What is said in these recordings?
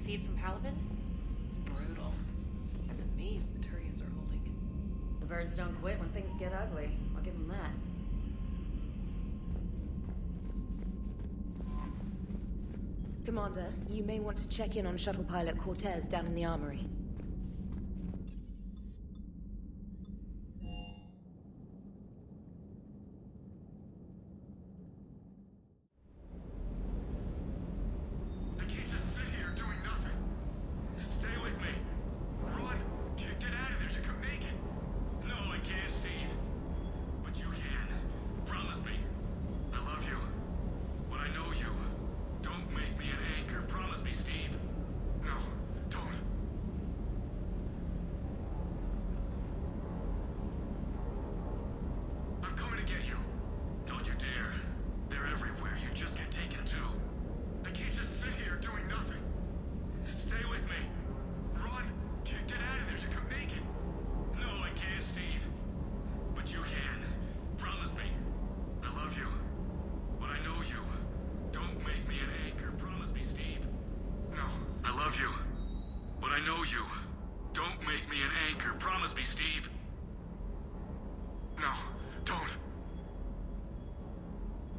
feeds from Palaven? It's brutal. I'm amazed the Turians are holding. The birds don't quit when things get ugly. I'll give them that. Commander, you may want to check in on shuttle pilot Cortez down in the armory.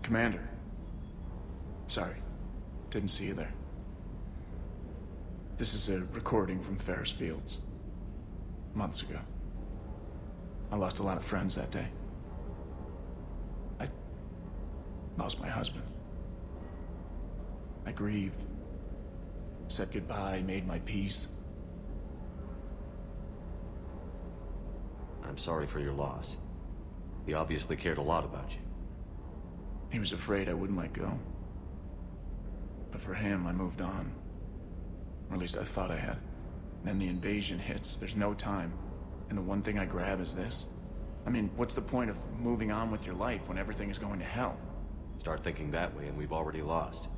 Commander. Sorry, didn't see you there. This is a recording from Ferris Fields. Months ago. I lost a lot of friends that day. I lost my husband. I grieved. Said goodbye, made my peace. I'm sorry for your loss. He obviously cared a lot about you. He was afraid I wouldn't let go. But for him, I moved on. Or at least I thought I had. Then the invasion hits, there's no time. And the one thing I grab is this. I mean, what's the point of moving on with your life when everything is going to hell? Start thinking that way and we've already lost.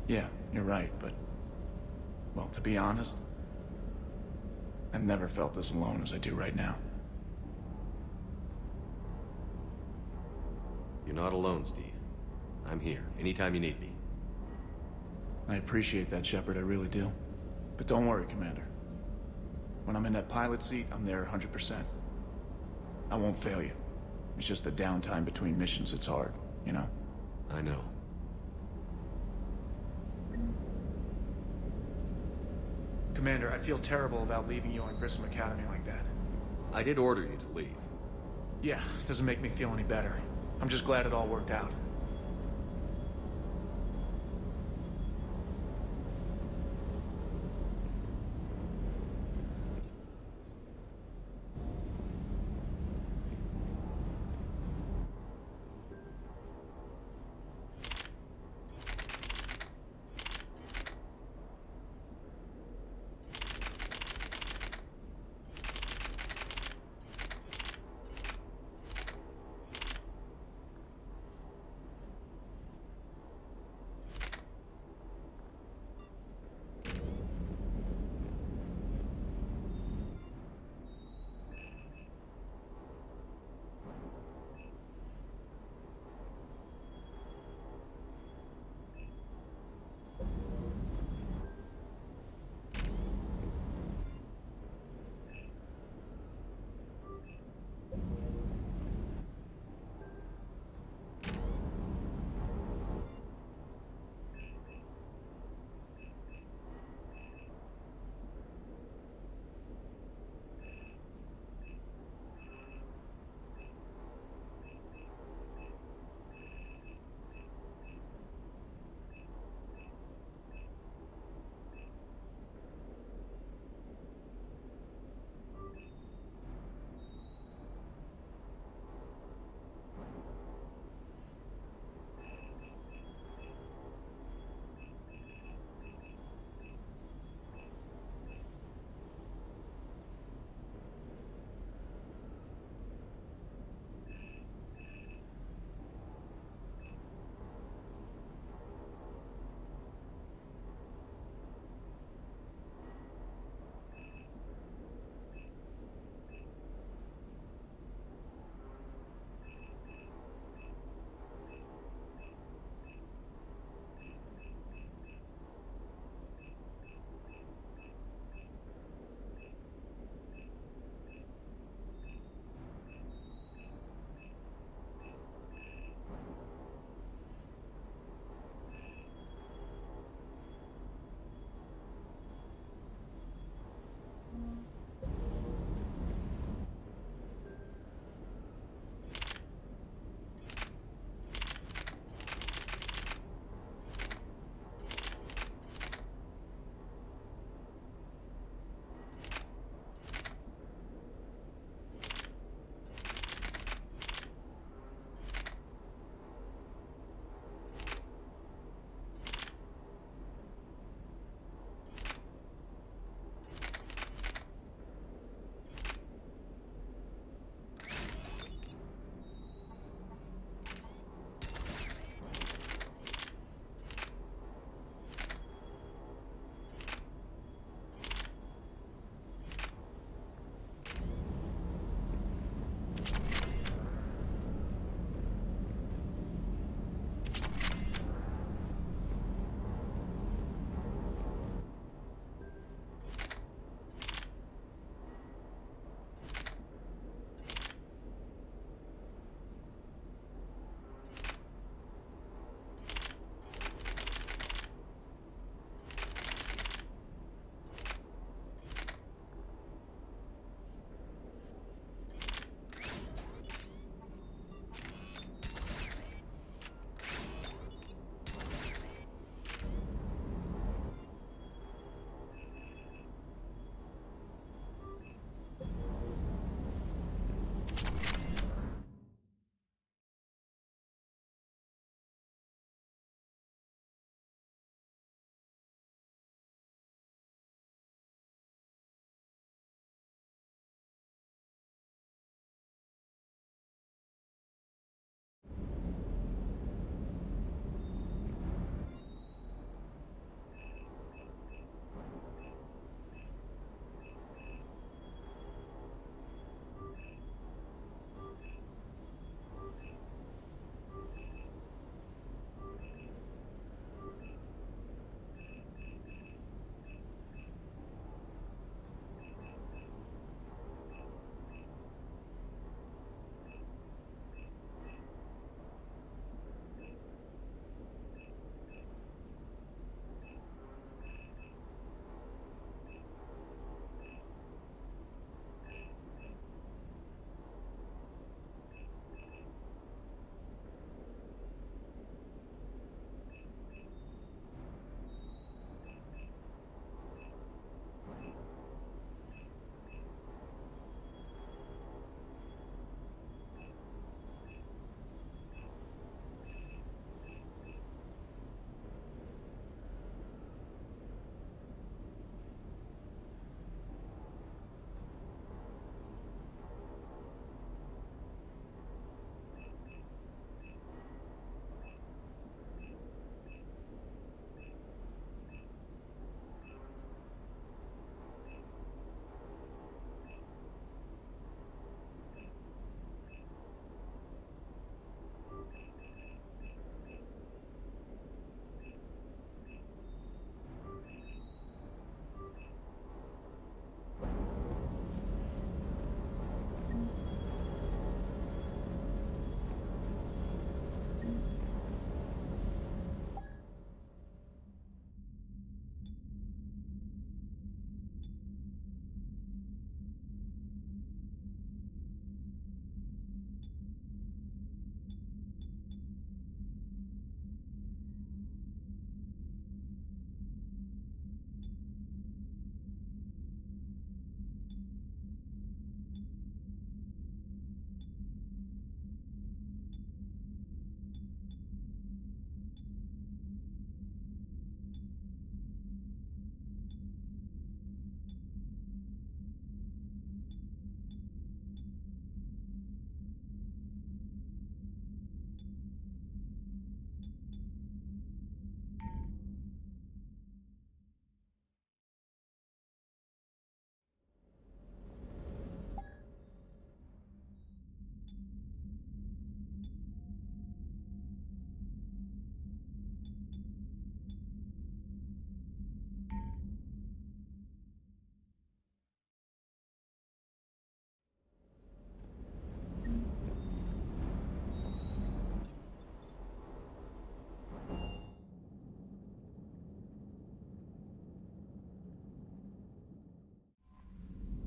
Yeah, you're right, but... well, to be honest, I've never felt as alone as I do right now. You're not alone, Steve. I'm here, anytime you need me. I appreciate that, Shepard, I really do. But don't worry, Commander. When I'm in that pilot seat, I'm there 100%. I won't fail you. It's just the downtime between missions that's hard, you know? I know. Commander, I feel terrible about leaving you on Grissom Academy like that. I did order you to leave. Yeah, doesn't make me feel any better. I'm just glad it all worked out.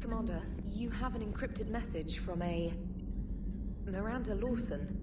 Commander, you have an encrypted message from a... Miranda Lawson.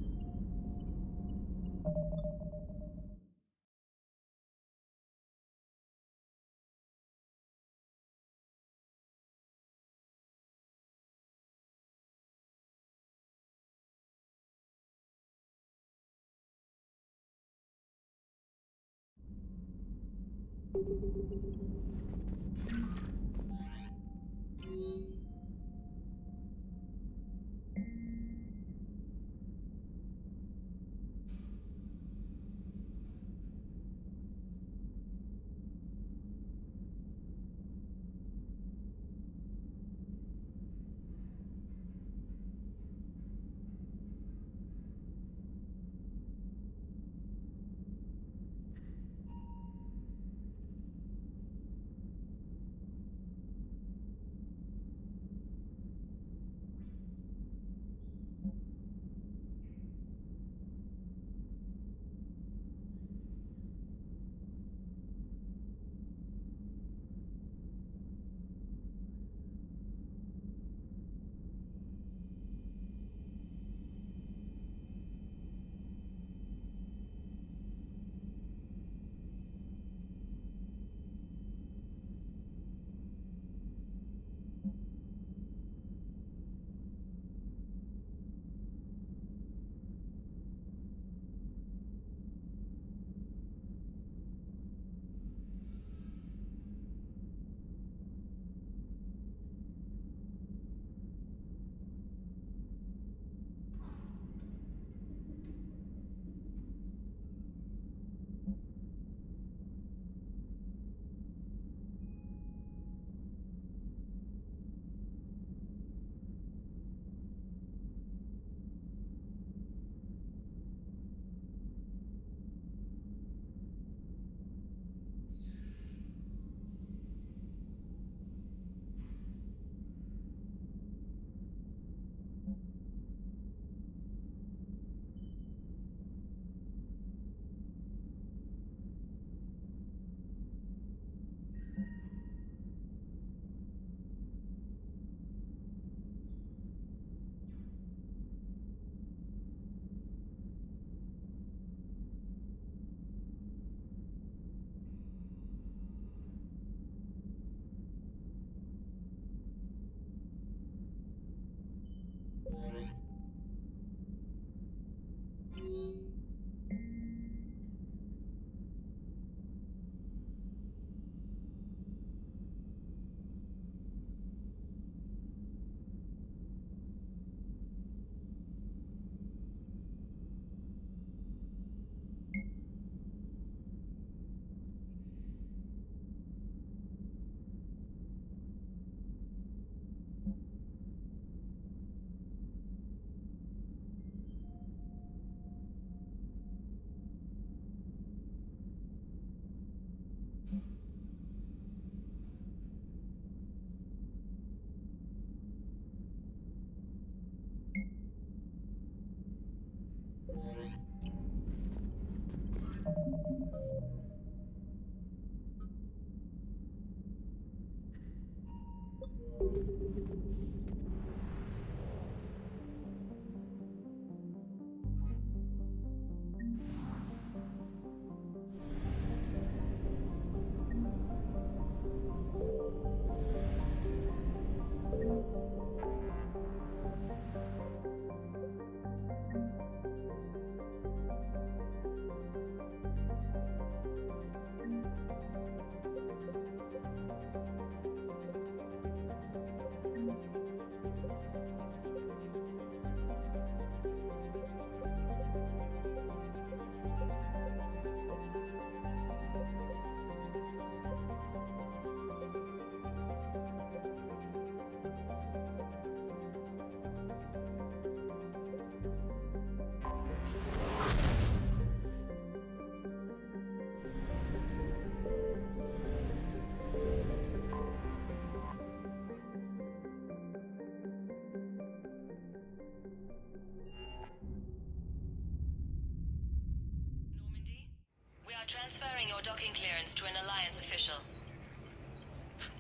Transferring your docking clearance to an Alliance official.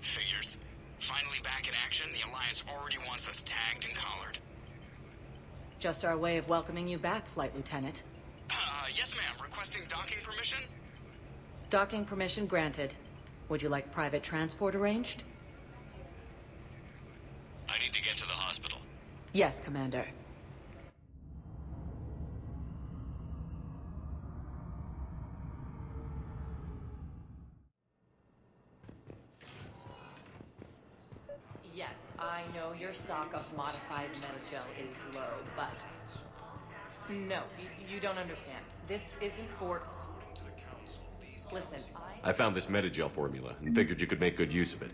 Figures. Finally back in action, the Alliance already wants us tagged and collared. Just our way of welcoming you back, Flight Lieutenant. Yes ma'am, requesting docking permission? Docking permission granted. Would you like private transport arranged? I need to get to the hospital. Yes, Commander. Yes, I know your stock of modified Metagel is low, but... No, you don't understand. This isn't for... Listen, I found this Metagel formula and figured you could make good use of it.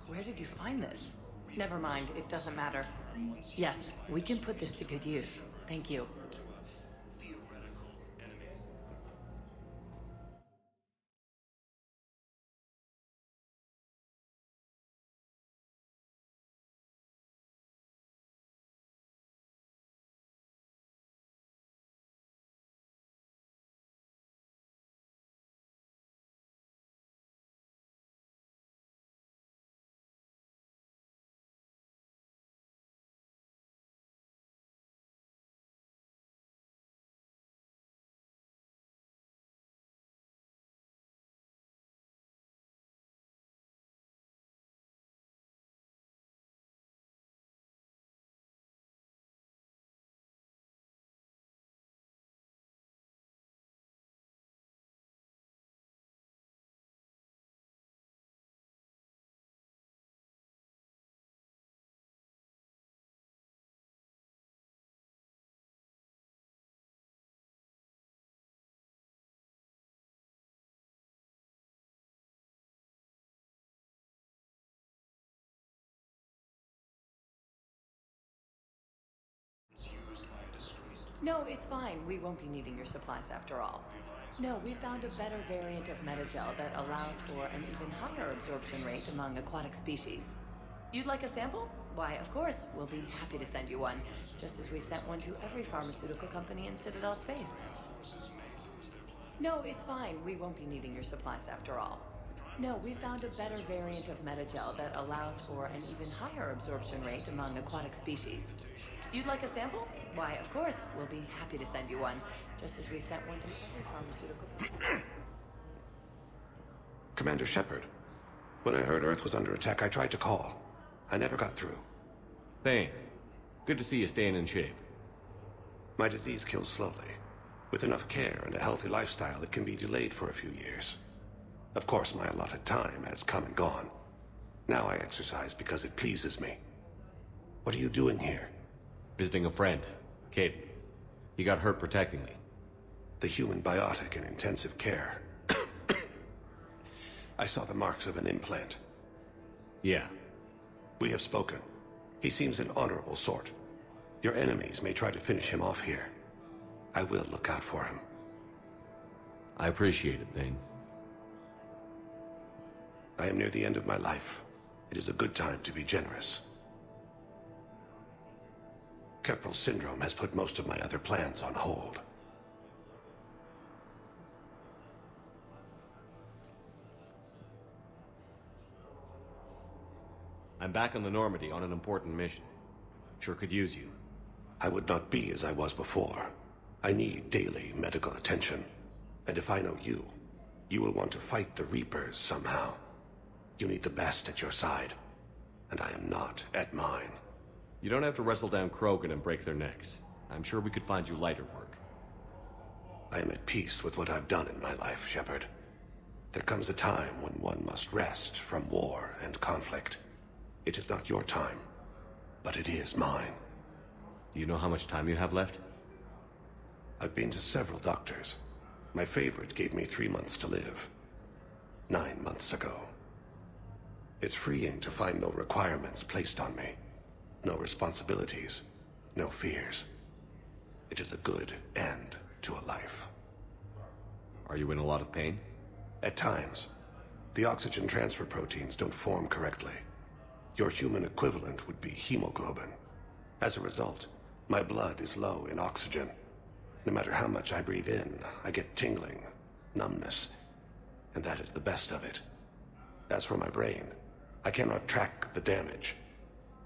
Where did you find this? Never mind, it doesn't matter. Yes, we can put this to good use. Thank you. No, it's fine. We won't be needing your supplies after all. No, we found a better variant of Metagel that allows for an even higher absorption rate among aquatic species. You'd like a sample? Why, of course, we'll be happy to send you one, just as we sent one to every pharmaceutical company in Citadel space. No, it's fine. We won't be needing your supplies after all. No, we found a better variant of Metagel that allows for an even higher absorption rate among aquatic species. You'd like a sample? Why, of course, we'll be happy to send you one, just as we sent one to every pharmaceutical... Commander Shepard, when I heard Earth was under attack, I tried to call. I never got through. Thane, good to see you staying in shape. My disease kills slowly. With enough care and a healthy lifestyle, it can be delayed for a few years. Of course, my allotted time has come and gone. Now I exercise because it pleases me. What are you doing here? Visiting a friend, Caden. He got hurt protecting me. The human biotic in intensive care. I saw the marks of an implant. Yeah. We have spoken. He seems an honorable sort. Your enemies may try to finish him off here. I will look out for him. I appreciate it, Thane. I am near the end of my life. It is a good time to be generous. Keppel syndrome has put most of my other plans on hold. I'm back on the Normandy on an important mission. Sure could use you. I would not be as I was before. I need daily medical attention. And if I know you, you will want to fight the Reapers somehow. You need the best at your side. And I am not at mine. You don't have to wrestle down Krogan and break their necks. I'm sure we could find you lighter work. I am at peace with what I've done in my life, Shepard. There comes a time when one must rest from war and conflict. It is not your time, but it is mine. Do you know how much time you have left? I've been to several doctors. My favorite gave me 3 months to live. 9 months ago. It's freeing to find no requirements placed on me. No responsibilities. No fears. It is a good end to a life. Are you in a lot of pain? At times. The oxygen transfer proteins don't form correctly. Your human equivalent would be hemoglobin. As a result, my blood is low in oxygen. No matter how much I breathe in, I get tingling, numbness, and that is the best of it. As for my brain, I cannot track the damage.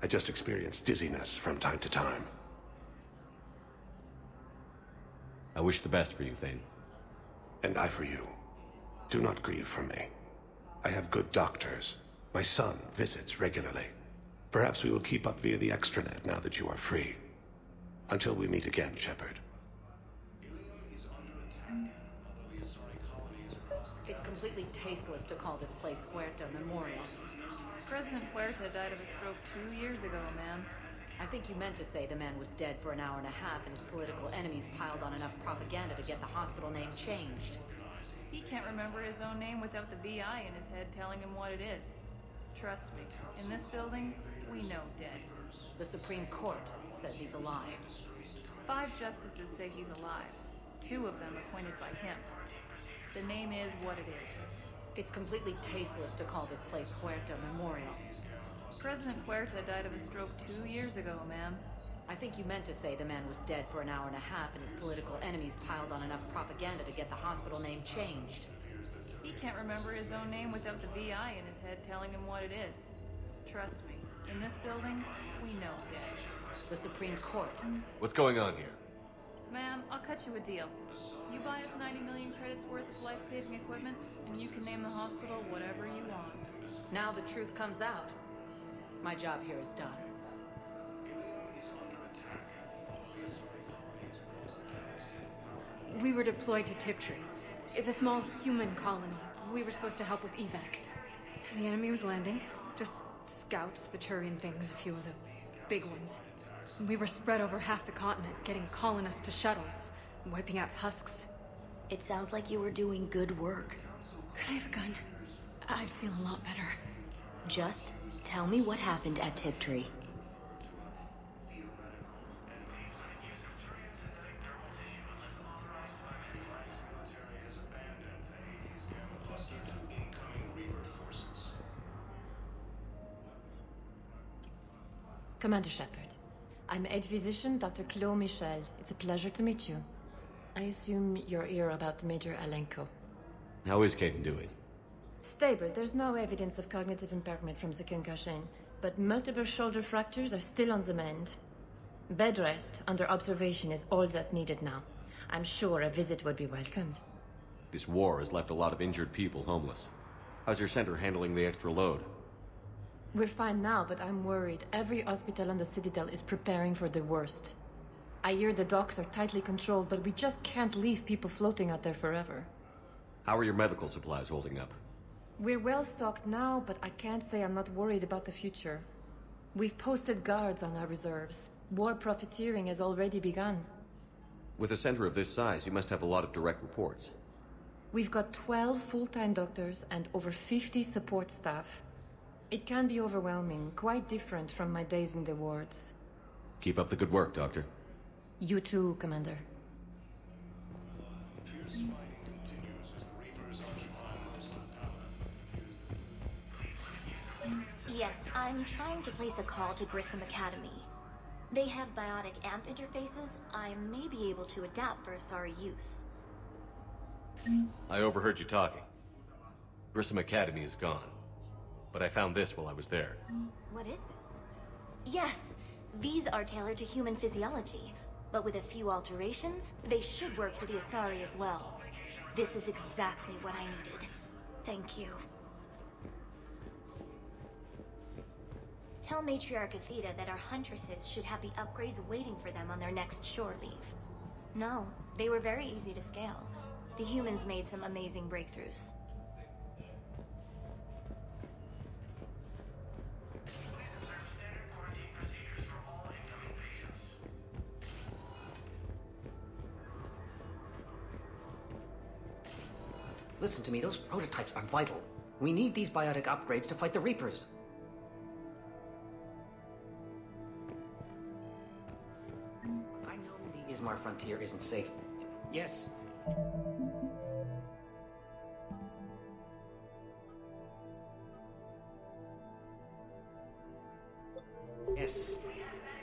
I just experience dizziness from time to time. I wish the best for you, Thane. And I for you. Do not grieve for me. I have good doctors. My son visits regularly. Perhaps we will keep up via the extranet now that you are free. Until we meet again, Shepard. It's completely tasteless to call this place Huerta Memorial. President Huerta died of a stroke 2 years ago, ma'am. I think you meant to say the man was dead for an hour and a half and his political enemies piled on enough propaganda to get the hospital name changed. He can't remember his own name without the VI in his head telling him what it is. Trust me, in this building, we know dead. The Supreme Court says he's alive. 5 justices say he's alive. 2 of them appointed by him. The name is what it is. It's completely tasteless to call this place Huerta Memorial. President Huerta died of a stroke 2 years ago, ma'am. I think you meant to say the man was dead for an hour and a half and his political enemies piled on enough propaganda to get the hospital name changed. He can't remember his own name without the VI in his head telling him what it is. Trust me, in this building, we know dead. The Supreme Court. What's going on here? Ma'am, I'll cut you a deal. You buy us 90 million credits worth of life-saving equipment, and you can name the hospital whatever you want. Now the truth comes out. My job here is done. We were deployed to Tiptree. It's a small human colony. We were supposed to help with evac. The enemy was landing. Just scouts, the Turian things, a few of the big ones. We were spread over half the continent, getting colonists to shuttles, wiping out husks. It sounds like you were doing good work. Could I have a gun? I'd feel a lot better. Just tell me what happened at Tiptree. Commander Shepard. I'm Aide Physician Dr. Claude Michel. It's a pleasure to meet you. I assume you're here about Major Alenko. How is Caden doing? Stable. There's no evidence of cognitive impairment from the concussion, but multiple shoulder fractures are still on the mend. Bed rest under observation is all that's needed now. I'm sure a visit would be welcomed. This war has left a lot of injured people homeless. How's your center handling the extra load? We're fine now, but I'm worried. Every hospital on the Citadel is preparing for the worst. I hear the docks are tightly controlled, but we just can't leave people floating out there forever. How are your medical supplies holding up? We're well stocked now, but I can't say I'm not worried about the future. We've posted guards on our reserves. War profiteering has already begun. With a center of this size, you must have a lot of direct reports. We've got 12 full-time doctors and over 50 support staff. It can be overwhelming, quite different from my days in the wards. Keep up the good work, Doctor. You too, Commander. Yes, I'm trying to place a call to Grissom Academy. They have biotic AMP interfaces I may be able to adapt for Asari use. I overheard you talking. Grissom Academy is gone. But I found this while I was there. What is this? Yes, these are tailored to human physiology, but with a few alterations, they should work for the Asari as well. This is exactly what I needed. Thank you. Tell Matriarch Athena that our huntresses should have the upgrades waiting for them on their next shore leave. No, they were very easy to scale. The humans made some amazing breakthroughs. Listen to me, those prototypes are vital. We need these biotic upgrades to fight the Reapers. I know the Ismar frontier isn't safe. Yes. Yes.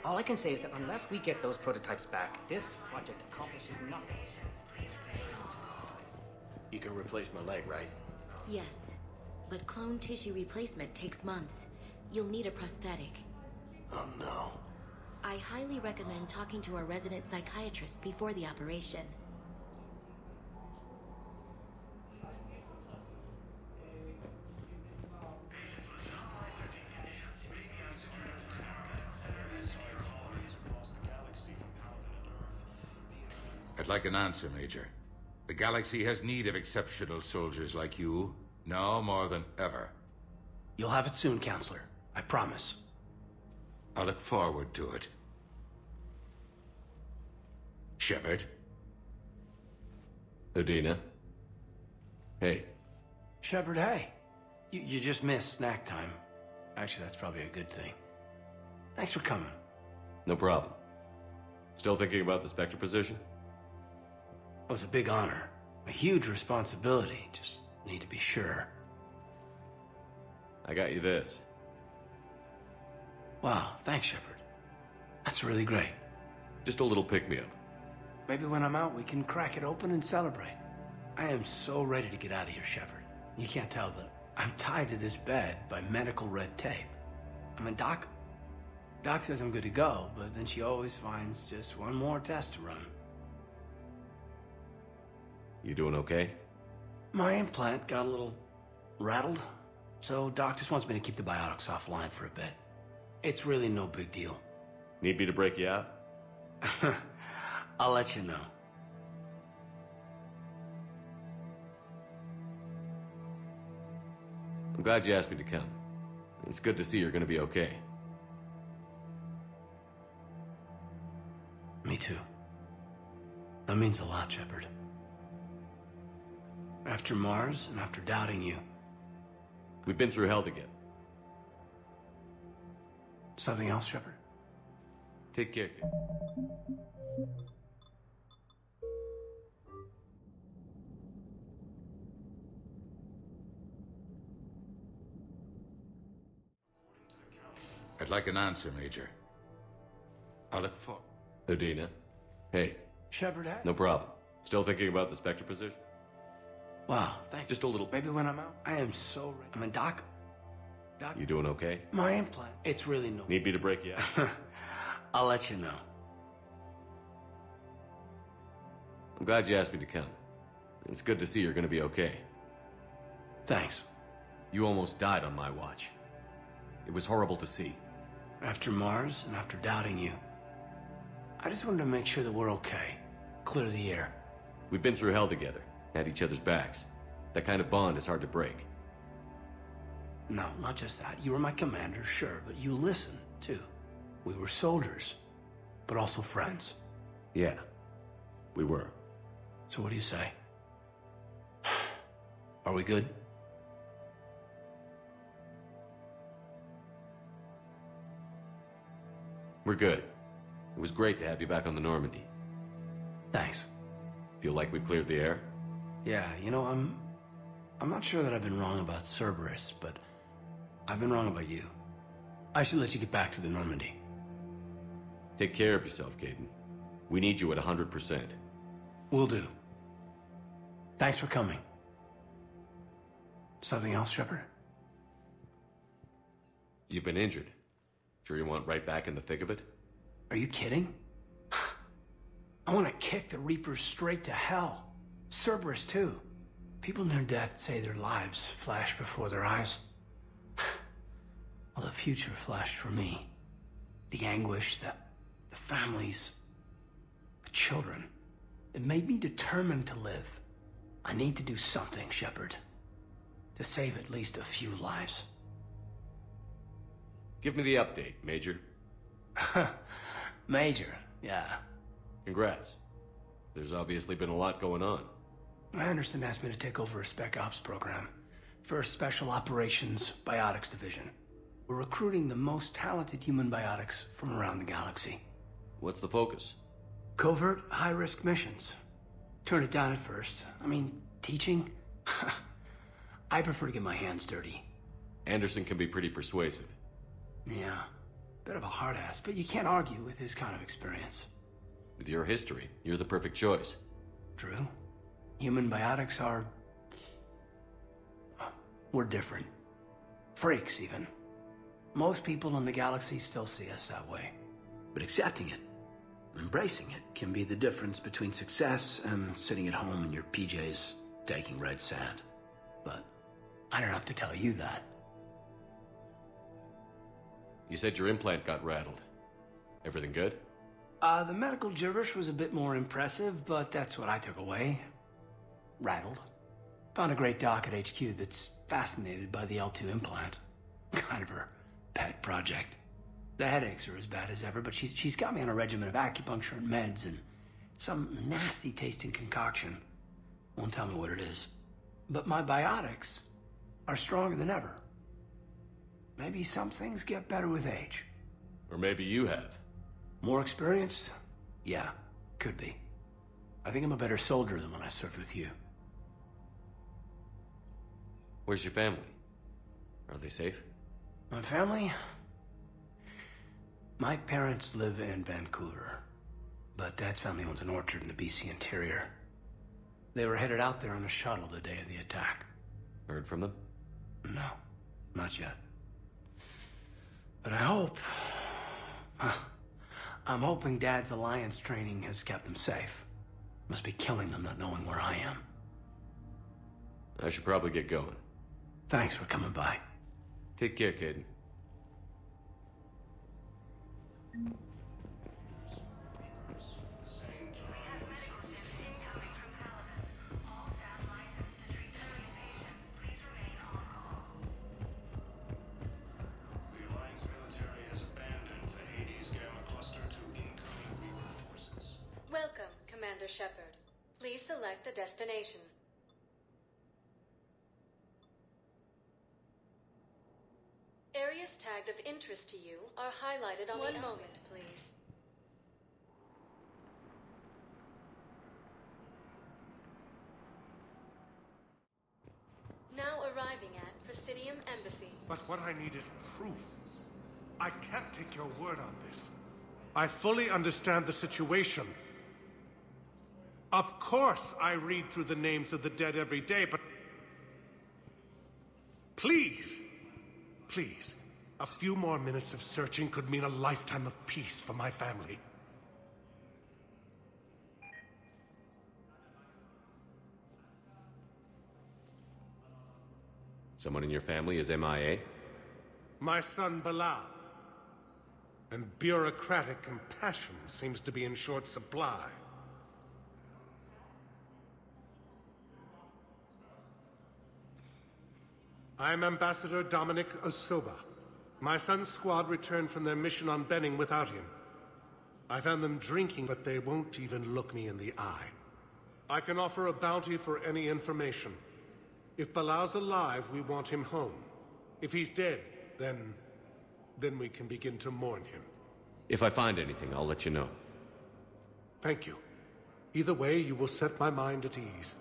All I can say is that unless we get those prototypes back, this project accomplishes nothing. You can replace my leg, right? Yes. but clone tissue replacement takes months. You'll need a prosthetic. Oh no. I highly recommend talking to our resident psychiatrist before the operation. I'd like an answer, Major. The galaxy has need of exceptional soldiers like you, now more than ever. You'll have it soon, Counselor. I promise. I look forward to it. Shepard? Udina? Hey. Shepard, hey. You just missed snack time. Actually, that's probably a good thing. Thanks for coming. No problem. Still thinking about the Spectre position? It was a big honor. A huge responsibility. Just need to be sure. I got you this. Wow, thanks, Shepard. That's really great. Just a little pick-me-up. Maybe when I'm out, we can crack it open and celebrate. I am so ready to get out of here, Shepard. You can't tell that I'm tied to this bed by medical red tape. I mean, Doc says I'm good to go, but then she always finds just one more test to run. You doing okay? My implant got a little rattled, so Doc just wants me to keep the biotics offline for a bit. It's really no big deal. Need me to break you out? I'll let you know. I'm glad you asked me to come. It's good to see you're gonna be okay. Me too. That means a lot, Shepard. After Mars and after doubting you. We've been through hell together. Something else, Shepard? Take care, kid. I'd like an answer, Major. I look for... Udina? Hey. Shepard, No problem. Still thinking about the Spectre position? Wow, thanks. Just a little... Maybe when I'm out. I am so ready. I mean, Doc... You doing okay? My implant. It's really no... Need me to break you out? I'll let you know. I'm glad you asked me to come. It's good to see you're gonna be okay. Thanks. You almost died on my watch. It was horrible to see. After Mars and after doubting you. I just wanted to make sure that we're okay. Clear the air. We've been through hell together. Had each other's backs. That kind of bond is hard to break. No, not just that. You were my commander, sure, but you listened, too. We were soldiers, but also friends. Yeah, we were. So what do you say? Are we good? We're good. It was great to have you back on the Normandy. Thanks. Feel like we've cleared the air? Yeah, you know, I'm not sure that I've been wrong about Cerberus, but I've been wrong about you. I should let you get back to the Normandy. Take care of yourself, Caden. We need you at 100%. Will do. Thanks for coming. Something else, Shepard? You've been injured. Sure you want right back in the thick of it? Are you kidding? I want to kick the Reapers straight to hell. Cerberus, too. People near death say their lives flash before their eyes. Well, the future flashed for me. The anguish, the families, the children. It made me determined to live. I need to do something, Shepard. To save at least a few lives. Give me the update, Major. Major, yeah. Congrats. There's obviously been a lot going on. Anderson asked me to take over a Spec Ops program. First Special Operations Biotics Division. We're recruiting the most talented human biotics from around the galaxy. What's the focus? Covert, high-risk missions. Turned it down at first. I mean, teaching? I prefer to get my hands dirty. Anderson can be pretty persuasive. Yeah, bit of a hard ass, but you can't argue with his kind of experience. With your history, you're the perfect choice. True. Human biotics are... We're different. Freaks, even. Most people in the galaxy still see us that way. But accepting it, embracing it, can be the difference between success and sitting at home in your PJs, taking red sand. But I don't have to tell you that. You said your implant got rattled. Everything good? The medical gibberish was a bit more impressive, but that's what I took away. Rattled. Found a great doc at HQ that's fascinated by the L2 implant. Kind of her pet project. The headaches are as bad as ever, but she's got me on a regimen of acupuncture and meds and some nasty tasting concoction. Won't tell me what it is. But my biotics are stronger than ever. Maybe some things get better with age. Or maybe you have. More experienced? Yeah, could be. I think I'm a better soldier than when I served with you. Where's your family? Are they safe? My family? My parents live in Vancouver, but Dad's family owns an orchard in the BC interior. They were headed out there on a shuttle the day of the attack. Heard from them? No, not yet. But I hope... I'm hoping Dad's Alliance training has kept them safe. Must be killing them not knowing where I am. I should probably get going. Thanks for coming by. Take care, Caden. Welcome, Commander Shepard. Please select a destination. Areas tagged of interest to you are highlighted on the... One moment, please. Now arriving at Presidium Embassy. But what I need is proof. I can't take your word on this. I fully understand the situation. Of course I read through the names of the dead every day, but... Please! Please. A few more minutes of searching could mean a lifetime of peace for my family. Someone in your family is MIA? My son, Bilal. And bureaucratic compassion seems to be in short supply. I'm Ambassador Dominic Osoba. My son's squad returned from their mission on Benning without him. I found them drinking, but they won't even look me in the eye. I can offer a bounty for any information. If Bilal's alive, we want him home. If he's dead, then we can begin to mourn him. If I find anything, I'll let you know. Thank you. Either way, you will set my mind at ease.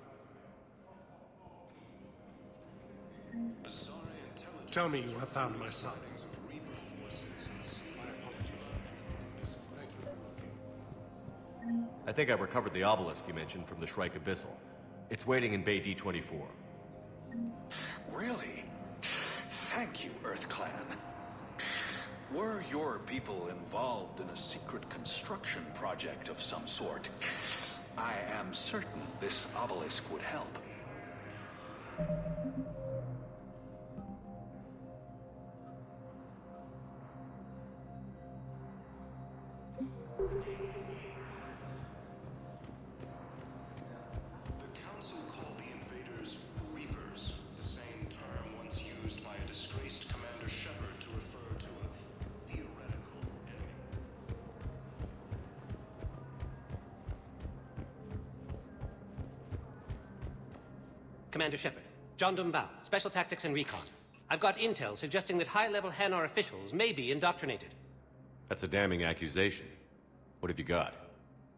Tell me you have found my son. I think I recovered the obelisk you mentioned from the Shrike Abyssal. It's waiting in Bay D-24. Really? Thank you, Earth Clan. Were your people involved in a secret construction project of some sort, I am certain this obelisk would help. Commander Shepard. John Dumbao, Special Tactics and Recon. I've got intel suggesting that high-level Hanar officials may be indoctrinated. That's a damning accusation. What have you got?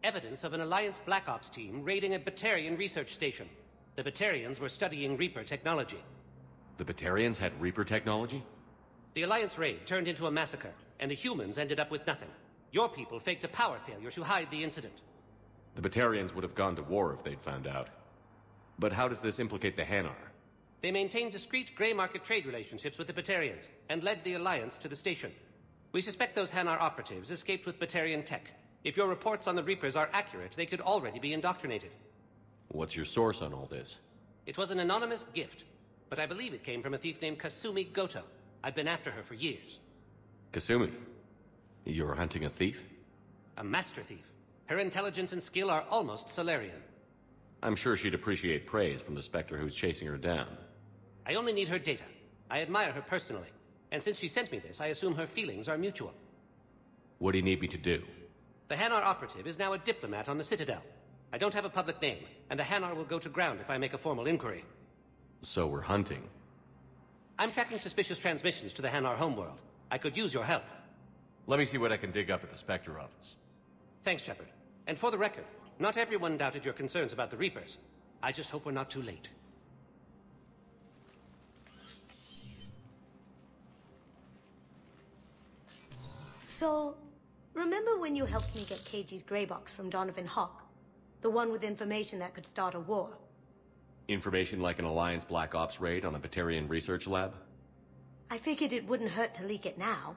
Evidence of an Alliance Black Ops team raiding a Batarian research station. The Batarians were studying Reaper technology. The Batarians had Reaper technology? The Alliance raid turned into a massacre, and the humans ended up with nothing. Your people faked a power failure to hide the incident. The Batarians would have gone to war if they'd found out. But how does this implicate the Hanar? They maintained discreet gray market trade relationships with the Batarians, and led the Alliance to the station. We suspect those Hanar operatives escaped with Batarian tech. If your reports on the Reapers are accurate, they could already be indoctrinated. What's your source on all this? It was an anonymous gift, but I believe it came from a thief named Kasumi Goto. I've been after her for years. Kasumi? You're hunting a thief? A master thief. Her intelligence and skill are almost Solarian. I'm sure she'd appreciate praise from the Spectre who's chasing her down. I only need her data. I admire her personally. And since she sent me this, I assume her feelings are mutual. What do you need me to do? The Hanar operative is now a diplomat on the Citadel. I don't have a public name, and the Hanar will go to ground if I make a formal inquiry. So we're hunting. I'm tracking suspicious transmissions to the Hanar homeworld. I could use your help. Let me see what I can dig up at the Spectre office. Thanks, Shepard. And for the record, not everyone doubted your concerns about the Reapers. I just hope we're not too late. So, remember when you helped me get KG's grey box from Donovan Hawk? The one with information that could start a war? Information like an Alliance Black Ops raid on a Batarian research lab? I figured it wouldn't hurt to leak it now.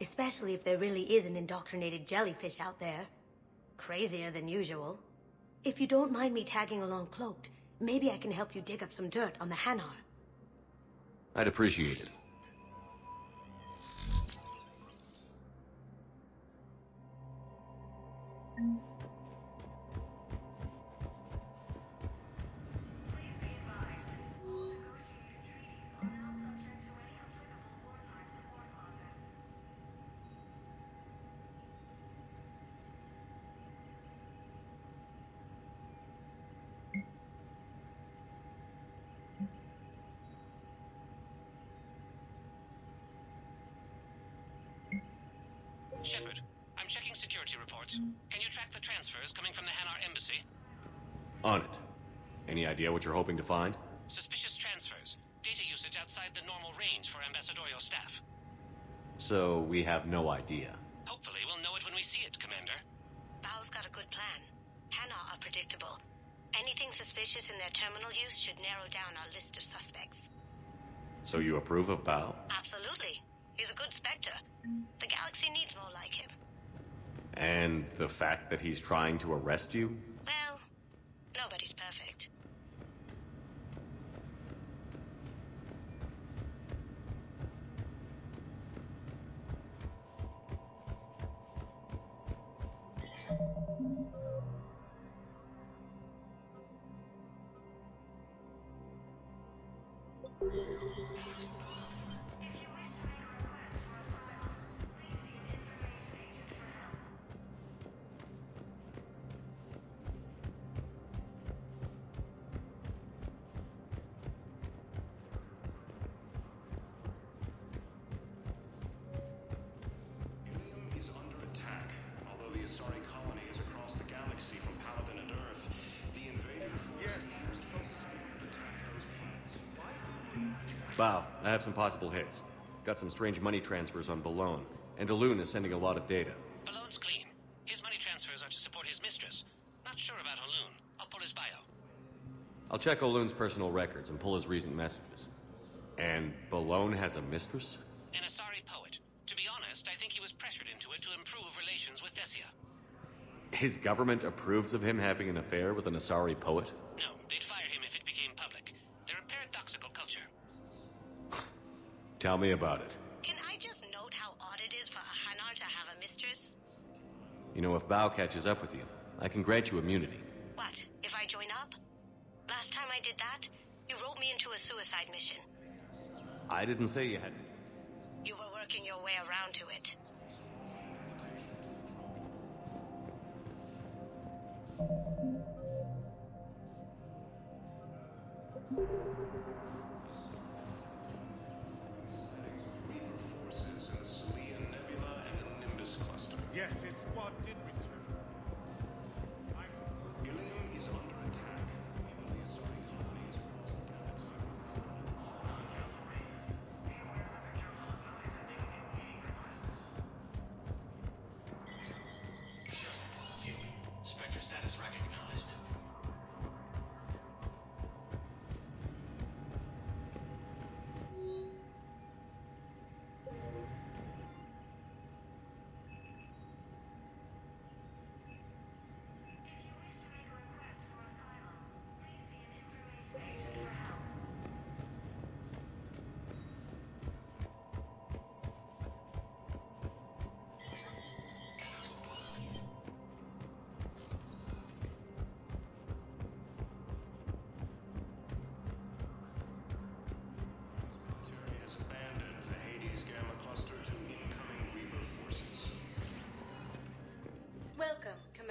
Especially if there really is an indoctrinated jellyfish out there. Crazier than usual. If you don't mind me tagging along cloaked, maybe I can help you dig up some dirt on the Hanar. I'd appreciate it. Shepard, I'm checking security reports. Can you track the transfers coming from the Hanar embassy? On it. Any idea what you're hoping to find? Suspicious transfers. Data usage outside the normal range for ambassadorial staff. So we have no idea. Hopefully we'll know it when we see it, Commander. Bao's got a good plan. Hanar are predictable. Anything suspicious in their terminal use should narrow down our list of suspects. So you approve of Bao? Absolutely. He's a good Spectre. The galaxy needs more like him. And the fact that he's trying to arrest you? Well, nobody's perfect. Bao, I have some possible hits. Got some strange money transfers on Balone, and Alun is sending a lot of data. Balone's clean. His money transfers are to support his mistress. Not sure about Alun. I'll pull his bio. I'll check Olun's personal records and pull his recent messages. And Balone has a mistress? An Asari poet. To be honest, I think he was pressured into it to improve relations with Thessia. His government approves of him having an affair with an Asari poet? No, they'd fire him if it became public. They're a paradoxical culture. Tell me about it. Can I just note how odd it is for a Hanar to have a mistress? You know, if Bao catches up with you, I can grant you immunity. What, if I join up? Last time I did that, you wrote me into a suicide mission. I didn't say you had to. You were working your way around to it. Yes, his squad did return. Gilliam is under attack. Even the Asari colonies across the galaxy. Spectre status recognized.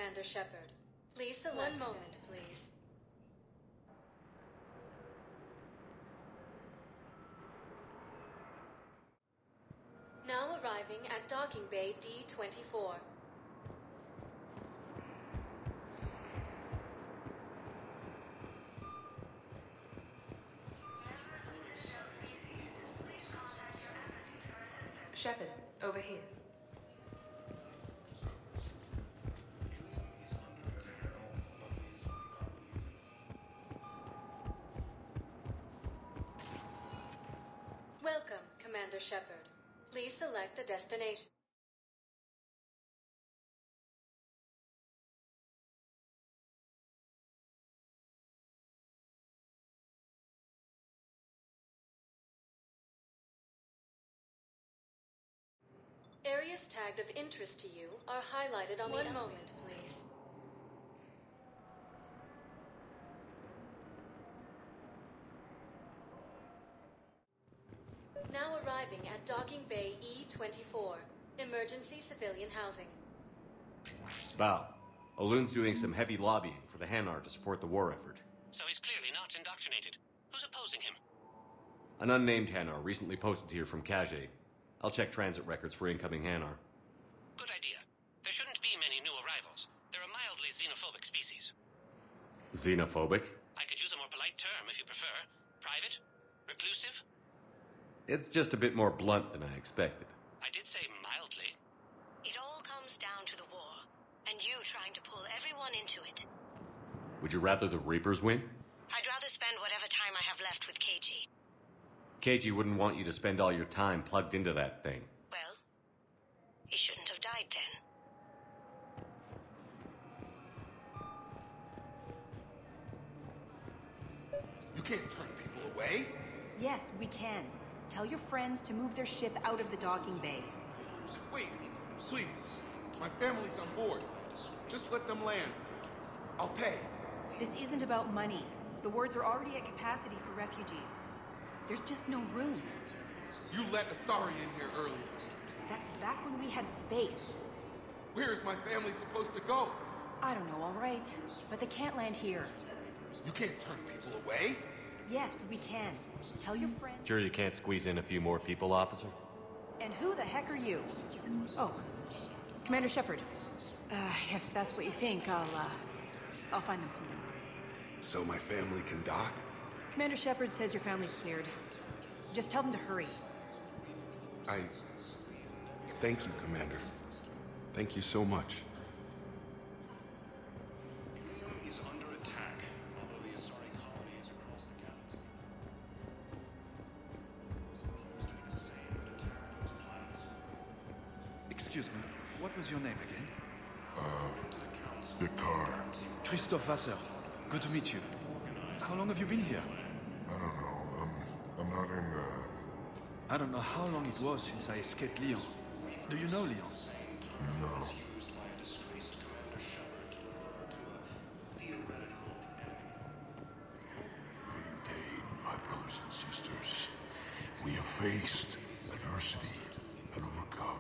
Commander Shepard. Please select... One moment, please. Now arriving at Docking Bay D-24. Shepard, over here. Welcome, Commander Shepard. Please select a destination. Areas tagged of interest to you are highlighted on the... One moment, please. Now arriving at Docking Bay E-24. Emergency civilian housing. Val, Olun's doing some heavy lobbying for the Hanar to support the war effort. So he's clearly not indoctrinated. Who's opposing him? An unnamed Hanar recently posted here from Kage. I'll check transit records for incoming Hanar. Good idea. There shouldn't be many new arrivals. They're a mildly xenophobic species. Xenophobic? I could use a more polite term if you prefer. Private? Reclusive? It's just a bit more blunt than I expected. I did say mildly. It all comes down to the war, and you trying to pull everyone into it. Would you rather the Reapers win? I'd rather spend whatever time I have left with KG. KG wouldn't want you to spend all your time plugged into that thing. Well, he shouldn't have died then. You can't turn people away. Yes, we can. Tell your friends to move their ship out of the docking bay. Wait, please. My family's on board. Just let them land. I'll pay. This isn't about money. The wards are already at capacity for refugees. There's just no room. You let Asari in here earlier. That's back when we had space. Where is my family supposed to go? I don't know, all right. But they can't land here. You can't turn people away. Yes, we can. Tell your friends... Sure you can't squeeze in a few more people, officer? And who the heck are you? Oh, Commander Shepard. If that's what you think, I'll find them someday. So my family can dock? Commander Shepard says your family's cleared. Just tell them to hurry. Thank you, Commander. Thank you so much. Is under attack, although the Asari colony is across the galaxy. Excuse me, what was your name again? Picard. Christophe Vasseur. Good to meet you. How long have you been here? I don't know. I'm not in I don't know how long it was since I escaped Lyon. Do you know Lyon? No. Maintain, my brothers and sisters. We have faced adversity and overcome.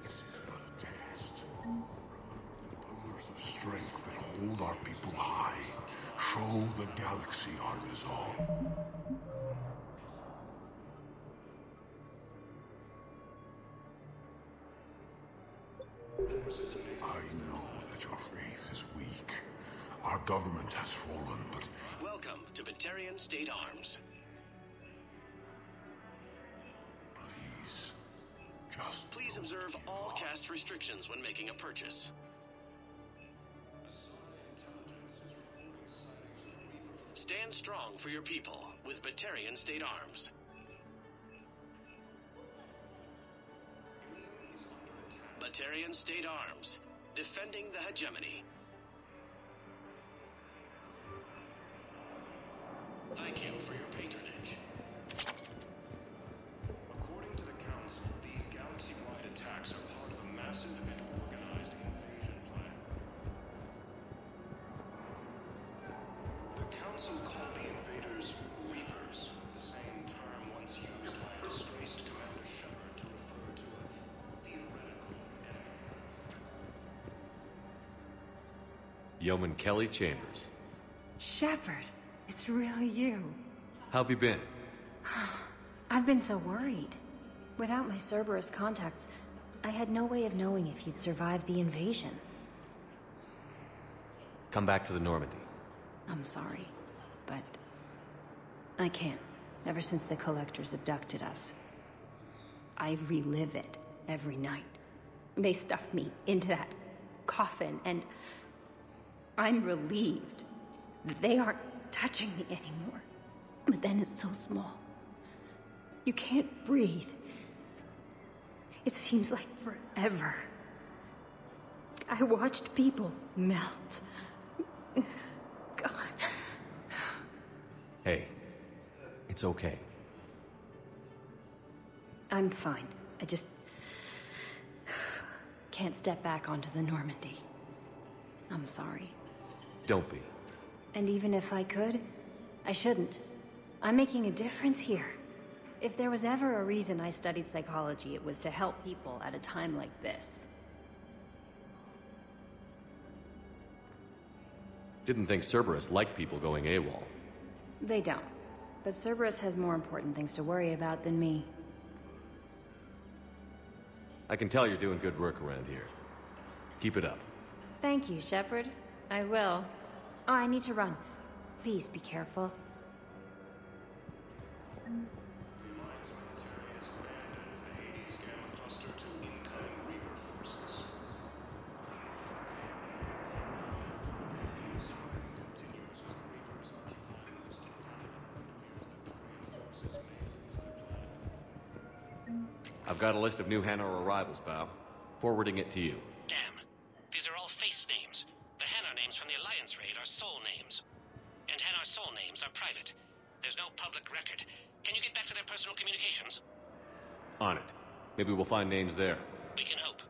This is but a test. Remember the pillars of strength that hold our people high. Show the galaxy our resolve. I know that your faith is weak. Our government has fallen, but... Welcome to Batarian State Arms. Please observe all caste restrictions when making a purchase. Stand strong for your people with Batarian State Arms. Batarian State Arms, defending the hegemony. Thank you for your patronage. According to the Council, these galaxy-wide attacks are part of a massive and organized invasion plan. The Council called the invaders Reapers, the same term once used by a disgraced Commander Shepard to refer to a theoretical enemy. Yeoman Kelly Chambers. Shepard, it's really you. How have you been? I've been so worried. Without my Cerberus contacts, I had no way of knowing if you'd survived the invasion. Come back to the Normandy. I'm sorry, but I can't. Ever since the Collectors abducted us, I relive it every night. They stuffed me into that coffin, and I'm relieved that they aren't touching me anymore. But then it's so small. You can't breathe. It seems like forever. I watched people melt. God. Hey, it's okay. I'm fine. I just can't step back onto the Normandy. I'm sorry. Don't be. And even if I could, I shouldn't. I'm making a difference here. If there was ever a reason I studied psychology, it was to help people at a time like this. Didn't think Cerberus liked people going AWOL. They don't. But Cerberus has more important things to worry about than me. I can tell you're doing good work around here. Keep it up. Thank you, Shepard. I will. Oh, I need to run. Please be careful. I've got a list of new Hanar arrivals, pal. Forwarding it to you. Damn. These are all face names. The Hanar names from the Alliance raid are soul names. And Hanar soul names are private. There's no public record. Can you get back to their personal communications? On it. Maybe we'll find names there. We can hope.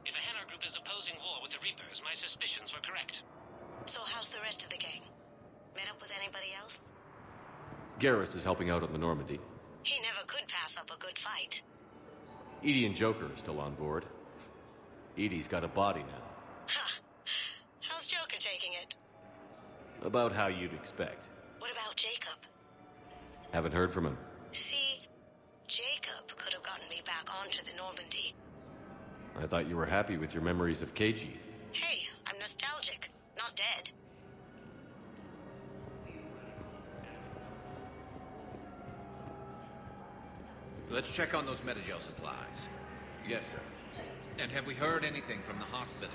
If a Hanar group is opposing war with the Reapers, my suspicions were correct. So how's the rest of the gang? Met up with anybody else? Garrus is helping out on the Normandy. He never could pass up a good fight. Edie and Joker are still on board. Edie's got a body now. Huh. How's Joker taking it? About how you'd expect. What about Jacob? Haven't heard from him. See, Jacob could have gotten me back onto the Normandy. I thought you were happy with your memories of KG. Hey, I'm nostalgic, not dead. Let's check on those Metagel supplies. Yes, sir. And have we heard anything from the hospital?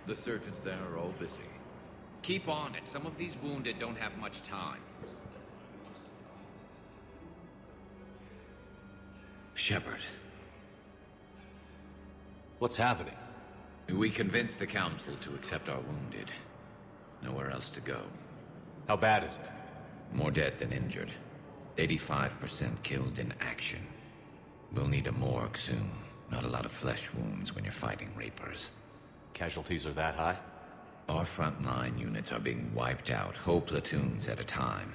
The surgeons there are all busy. Keep on it. Some of these wounded don't have much time. Shepard. What's happening? We convinced the Council to accept our wounded. Nowhere else to go. How bad is it? More dead than injured. 85% killed in action. We'll need a morgue soon. Not a lot of flesh wounds when you're fighting Reapers. Casualties are that high? Our frontline units are being wiped out, whole platoons at a time.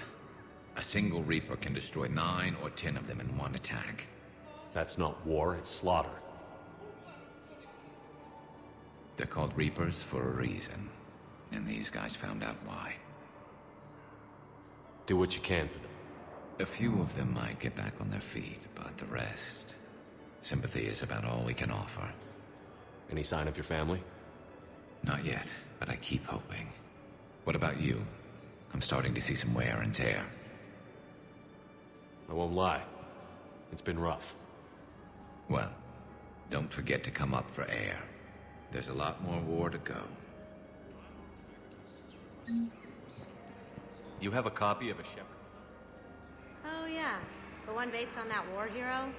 A single Reaper can destroy 9 or 10 of them in one attack. That's not war, it's slaughter. They're called Reapers for a reason. And these guys found out why. Do what you can for them. A few of them might get back on their feet, but the rest... Sympathy is about all we can offer. Any sign of your family? Not yet, but I keep hoping. What about you? I'm starting to see some wear and tear. I won't lie. It's been rough. Well, don't forget to come up for air. There's a lot more war to go. You have a copy of a Shepherd? Oh yeah, the one based on that war hero?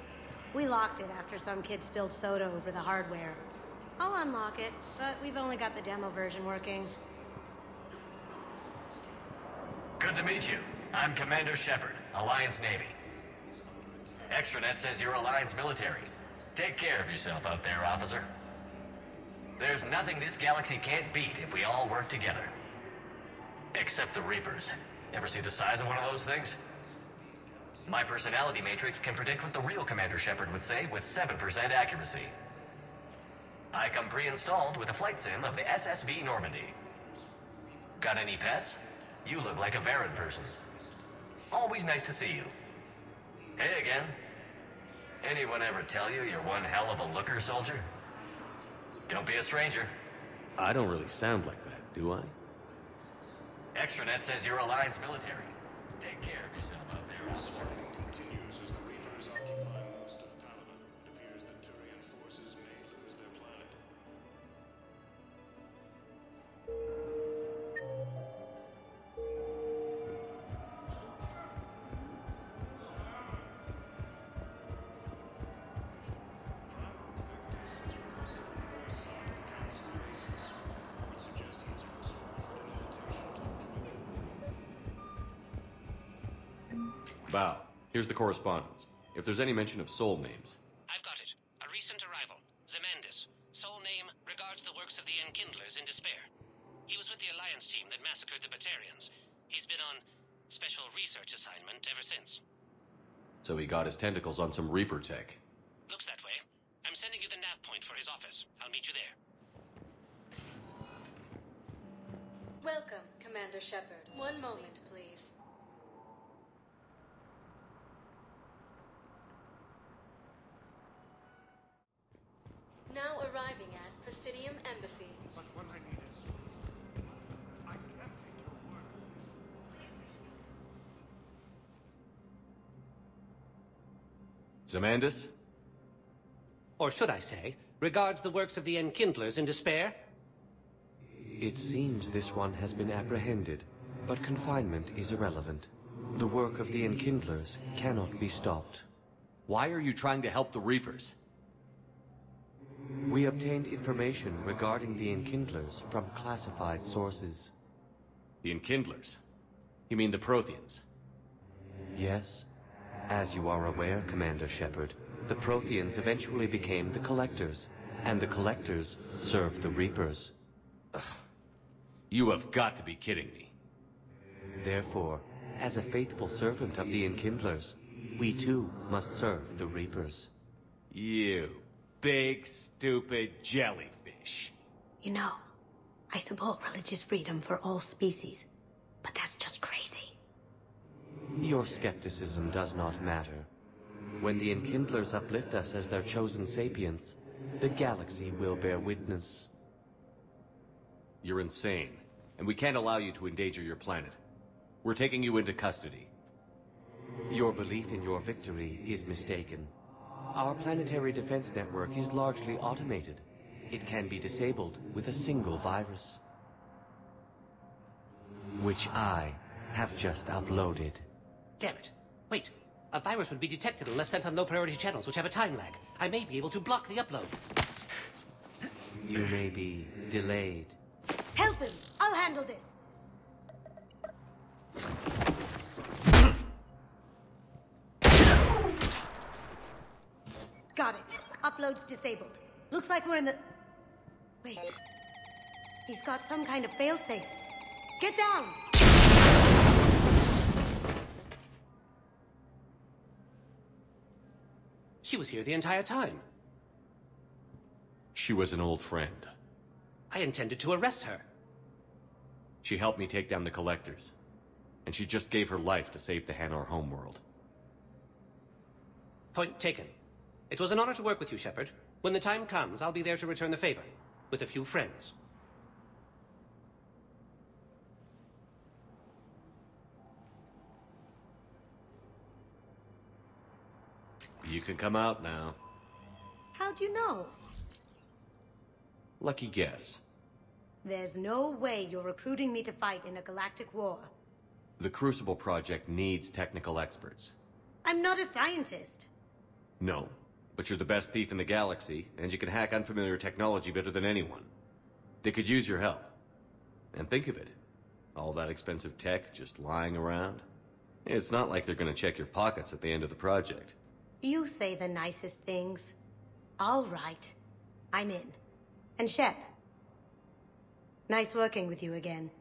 We locked it after some kid spilled soda over the hardware. I'll unlock it, but we've only got the demo version working. Good to meet you. I'm Commander Shepard, Alliance Navy. Extranet says you're Alliance military. Take care of yourself out there, officer. There's nothing this galaxy can't beat if we all work together. Except the Reapers. Ever see the size of one of those things? My personality matrix can predict what the real Commander Shepard would say with 7% accuracy. I come pre-installed with a flight sim of the SSB Normandy. Got any pets? You look like a Varad person. Always nice to see you. Hey again. Anyone ever tell you you're one hell of a looker, soldier? Don't be a stranger. I don't really sound like that, do I? Extranet says you're Alliance military. Take care of yourself out there, officer. Continues as the Reapers occupy most of Paragon. It appears that Turian forces may lose their planet. Bow, here's the correspondence. If there's any mention of soul names. I've got it. A recent arrival. Zemandis. Soul name regards the works of the Enkindlers in despair. He was with the Alliance team that massacred the Batarians. He's been on special research assignment ever since. So he got his tentacles on some Reaper tech. Looks that way. I'm sending you the nav point for his office. I'll meet you there. Welcome, Commander Shepard. One moment, please. Now arriving at Presidium Embassy. But what I need is... I can't take your word. Zemandis? Or should I say, regards the works of the Enkindlers in despair? It seems this one has been apprehended, but confinement is irrelevant. The work of the Enkindlers cannot be stopped. Why are you trying to help the Reapers? We obtained information regarding the Enkindlers from classified sources. The Enkindlers? You mean the Protheans? Yes. As you are aware, Commander Shepard, the Protheans eventually became the Collectors, and the Collectors served the Reapers. Ugh. You have got to be kidding me. Therefore, as a faithful servant of the Enkindlers, we too must serve the Reapers. You big, stupid jellyfish. You know, I support religious freedom for all species, but that's just crazy. Your skepticism does not matter. When the Enkindlers uplift us as their chosen sapients, the galaxy will bear witness. You're insane, and we can't allow you to endanger your planet. We're taking you into custody. Your belief in your victory is mistaken. Our planetary defense network is largely automated. It can be disabled with a single virus, which I have just uploaded. Damn it. Wait. A virus would be detected unless sent on low-priority channels, which have a time lag. I may be able to block the upload. You may be delayed. Help him! I'll handle this! Got it. Upload's disabled. Looks like we're in the... Wait. He's got some kind of failsafe. Get down! She was here the entire time. She was an old friend. I intended to arrest her. She helped me take down the Collectors. And she just gave her life to save the Hanar homeworld. Point taken. It was an honor to work with you, Shepard. When the time comes, I'll be there to return the favor. With a few friends. You can come out now. How'd you know? Lucky guess. There's no way you're recruiting me to fight in a galactic war. The Crucible Project needs technical experts. I'm not a scientist. No, but you're the best thief in the galaxy, and you can hack unfamiliar technology better than anyone. They could use your help. And think of it. All that expensive tech just lying around. It's not like they're gonna check your pockets at the end of the project. You say the nicest things. All right. I'm in. And Shep. Nice working with you again.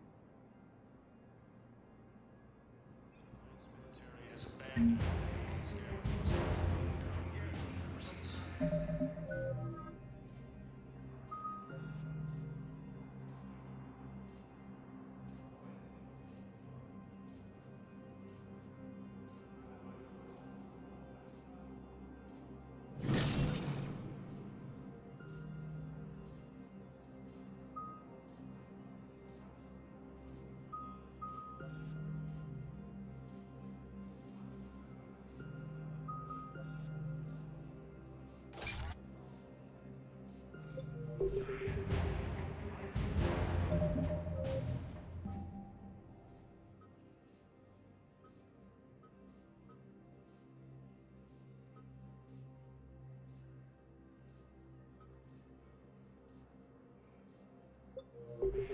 Welcome,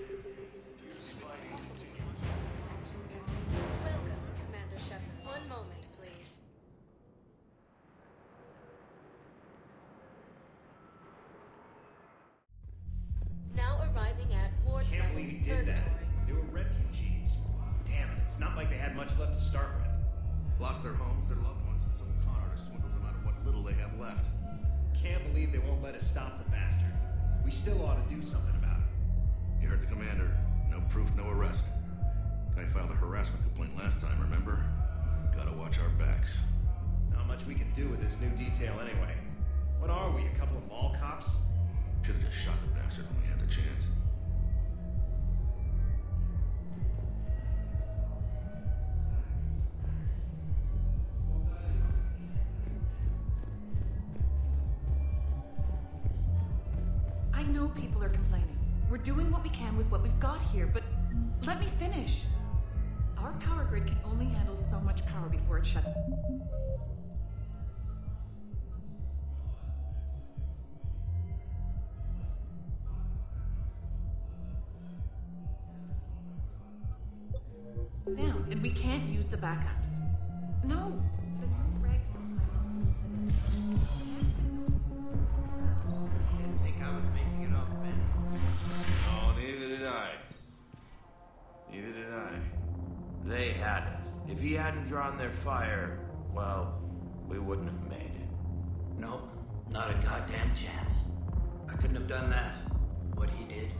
Commander Shepard. One moment, please. Now arriving at Ward Can't level believe he did that. purgatory. They were refugees. Damn it, it's not like they had much left to start with. Lost their homes, their loved ones, and some con artist swindles them out of what little they have left. Can't believe they won't let us stop the bastard. We still ought to do something about it. You heard the commander. No proof, no arrest. Guy filed a harassment complaint last time, remember? Gotta watch our backs. Not much we can do with this new detail anyway. What are we, a couple of mall cops? Should've just shot the bastard when we had the chance. I know people are complaining. We're doing what we can with what we've got here, but let me finish. Our power grid can only handle so much power before it shuts. Down, and we can't use the backups. No, the new regs don't Didn't think I was making it off, man. No, neither did I. Neither did I. They had us. If he hadn't drawn their fire, well, we wouldn't have made it. Nope, not a goddamn chance. I couldn't have done that. What he did.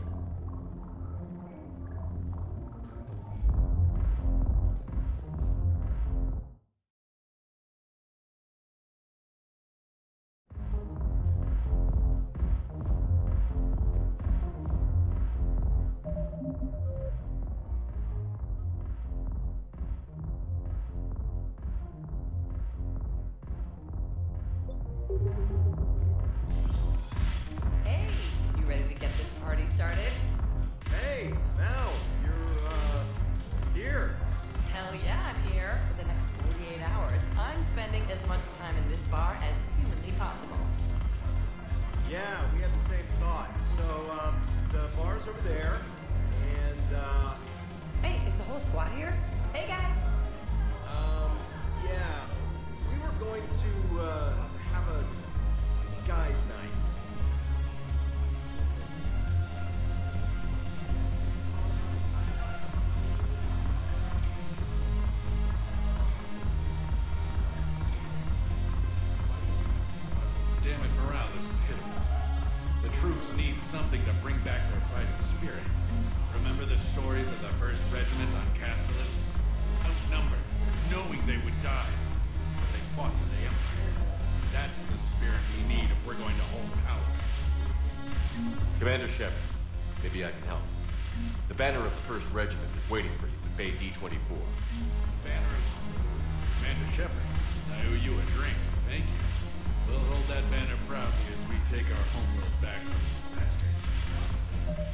Hey, you ready to get this party started? Hey, Mal, you're, here. Hell yeah, I'm here. For the next 48 hours, I'm spending as much time in this bar as humanly possible. Yeah, we had the same thought. So, the bar's over there, and, Hey, is the whole squad here? Hey, guys. yeah. We were going to, have a guys' night. Damn it, morale is pitiful. The troops need something to bring back their fighting spirit. Remember the stories of the 1st Regiment on Castellus? Outnumbered, knowing they would die. But they fought for the Empire. That's the spirit we need if we're going to hold power. Commander Shepard, maybe I can help. The banner of the 1st Regiment is waiting for you at Bay D-24. Banner? Commander Shepard, I owe you a drink. Thank you. We'll hold that banner proudly as we take our homeworld back from these bastards.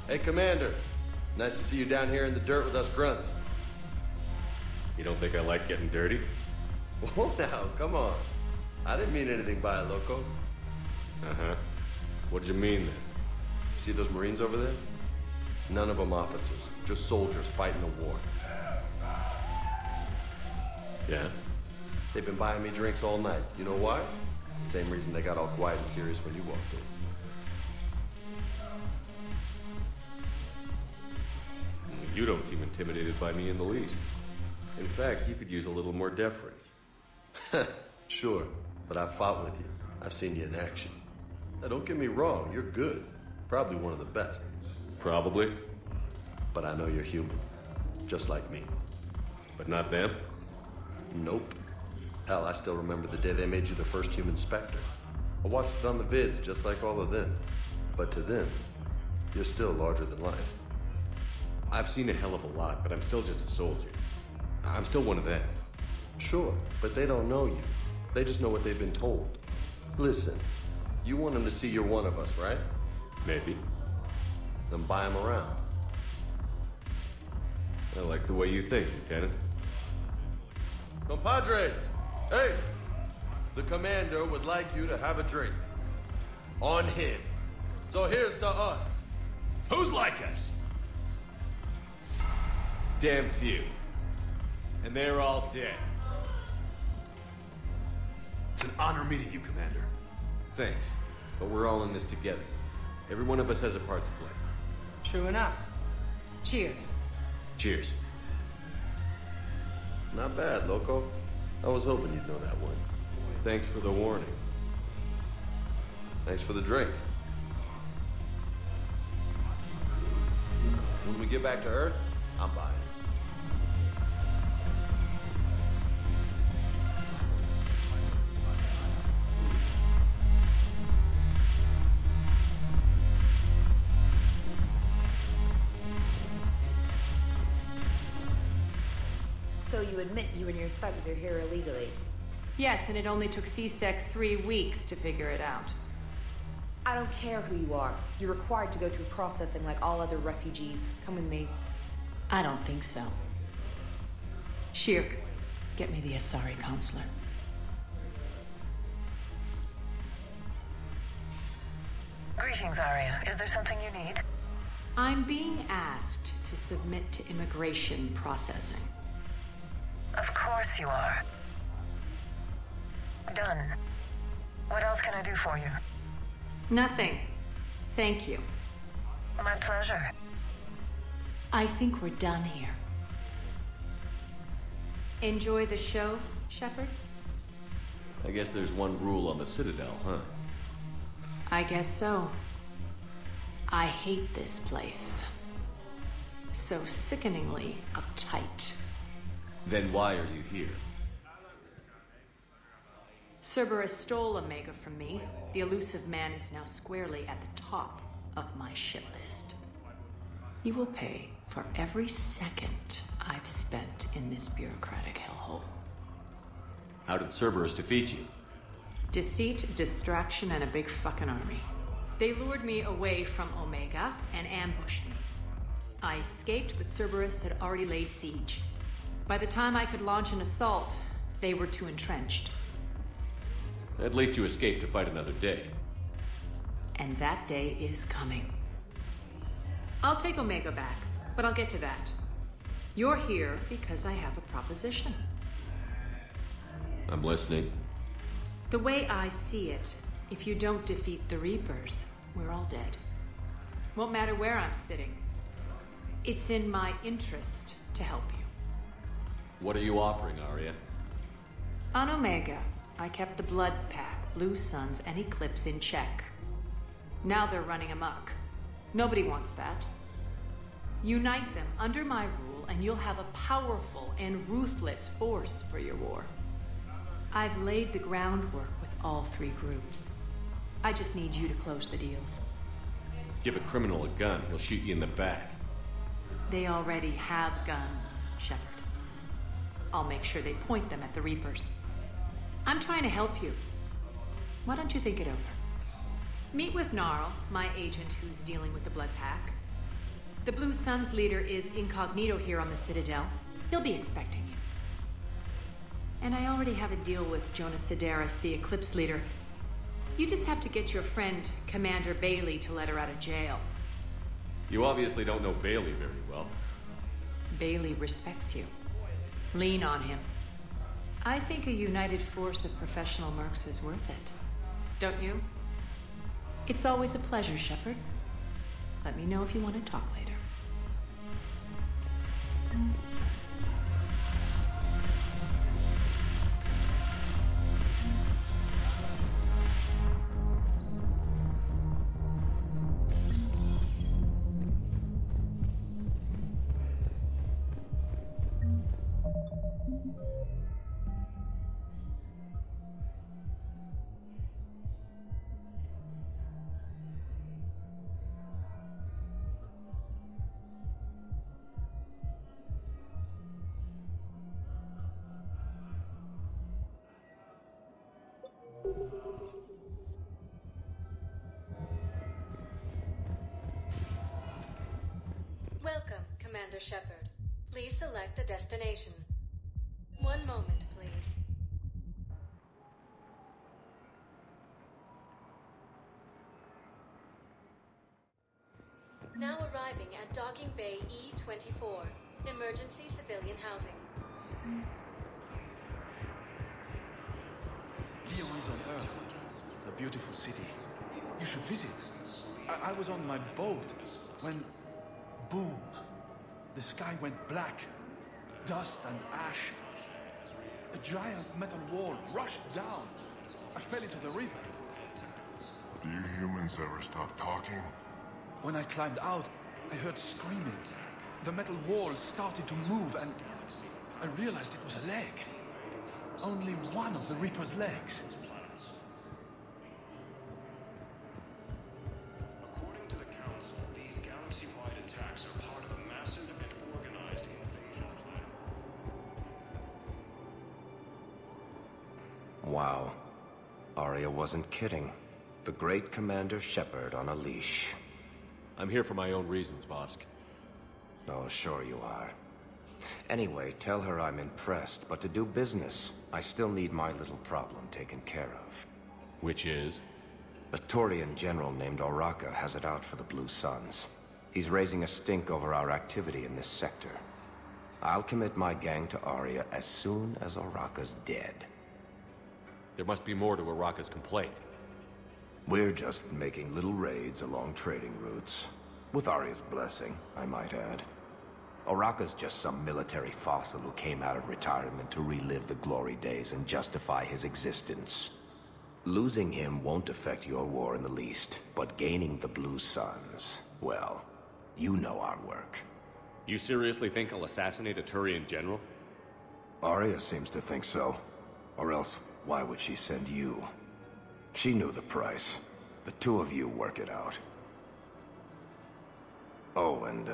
Hey, Commander. Nice to see you down here in the dirt with us grunts. You don't think I like getting dirty? Whoa, now, come on. I didn't mean anything by it, loco. Uh-huh. What'd you mean, then? See those Marines over there? None of them officers, just soldiers fighting the war. Yeah? They've been buying me drinks all night. You know why? Same reason they got all quiet and serious when you walked in. You don't seem intimidated by me in the least. In fact, you could use a little more deference. Sure, but I've fought with you. I've seen you in action. Now, don't get me wrong, you're good. Probably one of the best. Probably. But I know you're human. Just like me. But not them? Nope. Hell, I still remember the day they made you the first human Spectre. I watched it on the vids, just like all of them. But to them, you're still larger than life. I've seen a hell of a lot, but I'm still just a soldier. I'm still one of them. Sure, but they don't know you. They just know what they've been told. Listen, you want them to see you're one of us, right? Maybe. Then buy them around. I like the way you think, Lieutenant. Compadres! Hey! The commander would like you to have a drink. On him. So here's to us. Who's like us? Damn few. And they're all dead. It's an honor meeting you, Commander. Thanks. But we're all in this together. Every one of us has a part to play. True enough. Cheers. Cheers. Not bad, Loco. I was hoping you'd know that one. Thanks for the warning. Thanks for the drink. When we get back to Earth, I'm buying. So you admit you and your thugs are here illegally? Yes, and it only took CSEC 3 weeks to figure it out. I don't care who you are. You're required to go through processing like all other refugees. Come with me. I don't think so. Shirk, get me the Asari counselor. Greetings, Arya. Is there something you need? I'm being asked to submit to immigration processing. Of course you are. Done. What else can I do for you? Nothing. Thank you. My pleasure. I think we're done here. Enjoy the show, Shepard? I guess there's one rule on the Citadel, huh? I guess so. I hate this place. So sickeningly uptight. Then why are you here? Cerberus stole Omega from me. The elusive man is now squarely at the top of my shit list. He will pay for every second I've spent in this bureaucratic hellhole. How did Cerberus defeat you? Deceit, distraction, and a big fucking army. They lured me away from Omega and ambushed me. I escaped, but Cerberus had already laid siege. By the time I could launch an assault, they were too entrenched. At least you escaped to fight another day. And that day is coming. I'll take Omega back, but I'll get to that. You're here because I have a proposition. I'm listening. The way I see it, if you don't defeat the Reapers, we're all dead. Won't matter where I'm sitting. It's in my interest to help you. What are you offering, Arya? On Omega, I kept the Blood Pack, Blue Suns, and Eclipse in check. Now they're running amok. Nobody wants that. Unite them under my rule, and you'll have a powerful and ruthless force for your war. I've laid the groundwork with all 3 groups. I just need you to close the deals. Give a criminal a gun, he'll shoot you in the back. They already have guns, Shepard. I'll make sure they point them at the Reapers. I'm trying to help you. Why don't you think it over? Meet with Gnarl, my agent who's dealing with the Blood Pack. The Blue Suns leader is incognito here on the Citadel. He'll be expecting you. And I already have a deal with Jonas Sidaris, the Eclipse leader. You just have to get your friend, Commander Bailey, to let her out of jail. You obviously don't know Bailey very well. Bailey respects you. Lean on him. I think a united force of professional mercs is worth it. Don't you? It's always a pleasure, Shepard. Let me know if you want to talk later. Welcome, Commander Shepard. Please select a destination. One moment, please. Now arriving at Docking Bay E-24. Emergency civilian housing. Lyon is on Earth. A beautiful city. You should visit. I was on my boat when... boom. The sky went black. Dust and ash. A giant metal wall rushed down. I fell into the river. Do you humans ever stop talking? When I climbed out, I heard screaming. The metal wall started to move and I realized it was a leg. Only one of the Reaper's legs. According to the Council, these galaxy-wide attacks are part of a massive and organized invasion plan. Wow. Arya wasn't kidding. The great Commander Shepard on a leash. I'm here for my own reasons, Vosk. Oh, sure you are. Anyway, tell her I'm impressed, but to do business, I still need my little problem taken care of. Which is? A Taurian general named Oraka has it out for the Blue Suns. He's raising a stink over our activity in this sector. I'll commit my gang to Arya as soon as Oraka's dead. There must be more to Oraka's complaint. We're just making little raids along trading routes. With Arya's blessing, I might add. Oraka's just some military fossil who came out of retirement to relive the glory days and justify his existence. Losing him won't affect your war in the least, but gaining the Blue Suns, well, you know our work. You seriously think I'll assassinate a Turian general? Arya seems to think so. Or else, why would she send you? She knew the price. The two of you work it out. Oh, and,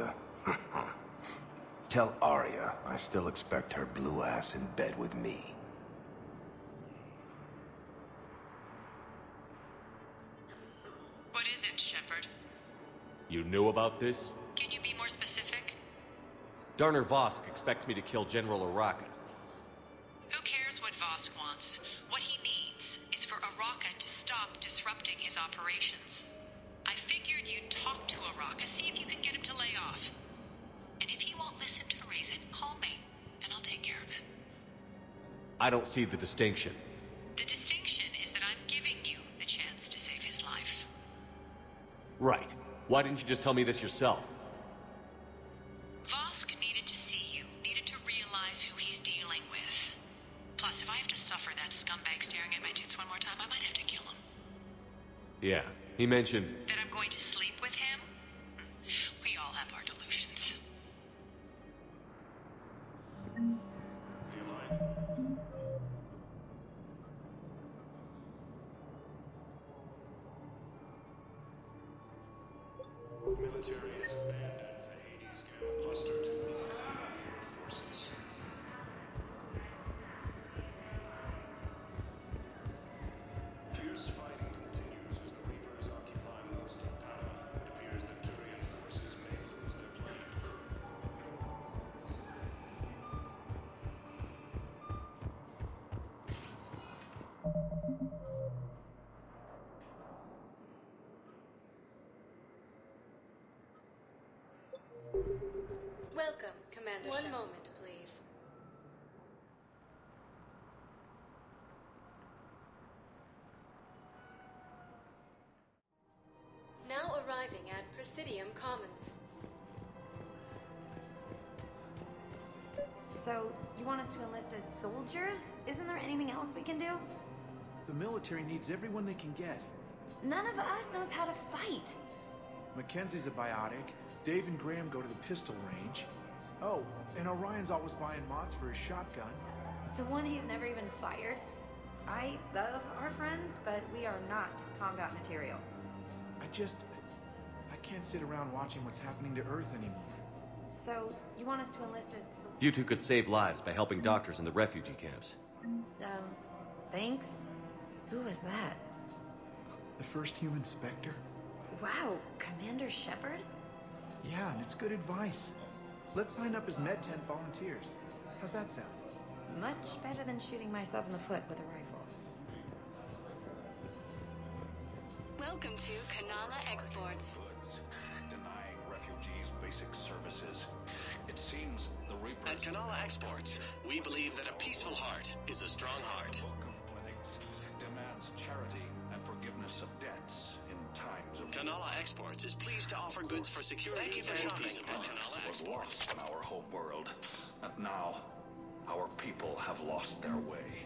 tell Arya I still expect her blue ass in bed with me. What is it, Shepard? You knew about this? Can you be more specific? Darner Vosk expects me to kill General Oraka. Who cares what Vosk wants? What he needs is for Oraka to stop disrupting his operations. I figured you'd talk to Oraka, see if you can get him to lay off. And if he won't listen to reason, call me, and I'll take care of it. I don't see the distinction. The distinction is that I'm giving you the chance to save his life. Right. Why didn't you just tell me this yourself? Vosk needed to see you, needed to realize who he's dealing with. Plus, if I have to suffer that scumbag staring at my tits one more time, I might have to kill him. Yeah, he mentioned... That I'm going to sleep with him? We all have our delusions. Military has abandoned the Hades camp cluster to forces. Fierce fighting continues as the Reapers occupy most of Paragon. It appears that Turian forces may lose their plans. Welcome, Commander. One moment, please. Now arriving at Presidium Commons. So, you want us to enlist as soldiers? Isn't there anything else we can do? The military needs everyone they can get. None of us knows how to fight. Mackenzie's a biotic. Dave and Graham go to the pistol range. Oh, and Orion's always buying mods for his shotgun. The one he's never even fired. I love our friends, but we are not combat material. I can't sit around watching what's happening to Earth anymore. So, you want us to enlist as... You two could save lives by helping doctors in the refugee camps. Thanks? Who was that? The first human Spectre? Wow, Commander Shepard? Yeah, and it's good advice. Let's sign up as Med 10 volunteers. How's that sound? Much better than shooting myself in the foot with a rifle. Welcome to Kanala Exports. Denying technologies, basic services. It seems the Reapers... At Kanala Exports, we believe that a peaceful heart is a strong heart. The Book of Clinics demands charity and forgiveness of debts in times of... Kanala Exports is pleased to offer goods for security. Thank you for shopping at Kanala Exports. On our home world, and now our people have lost their way.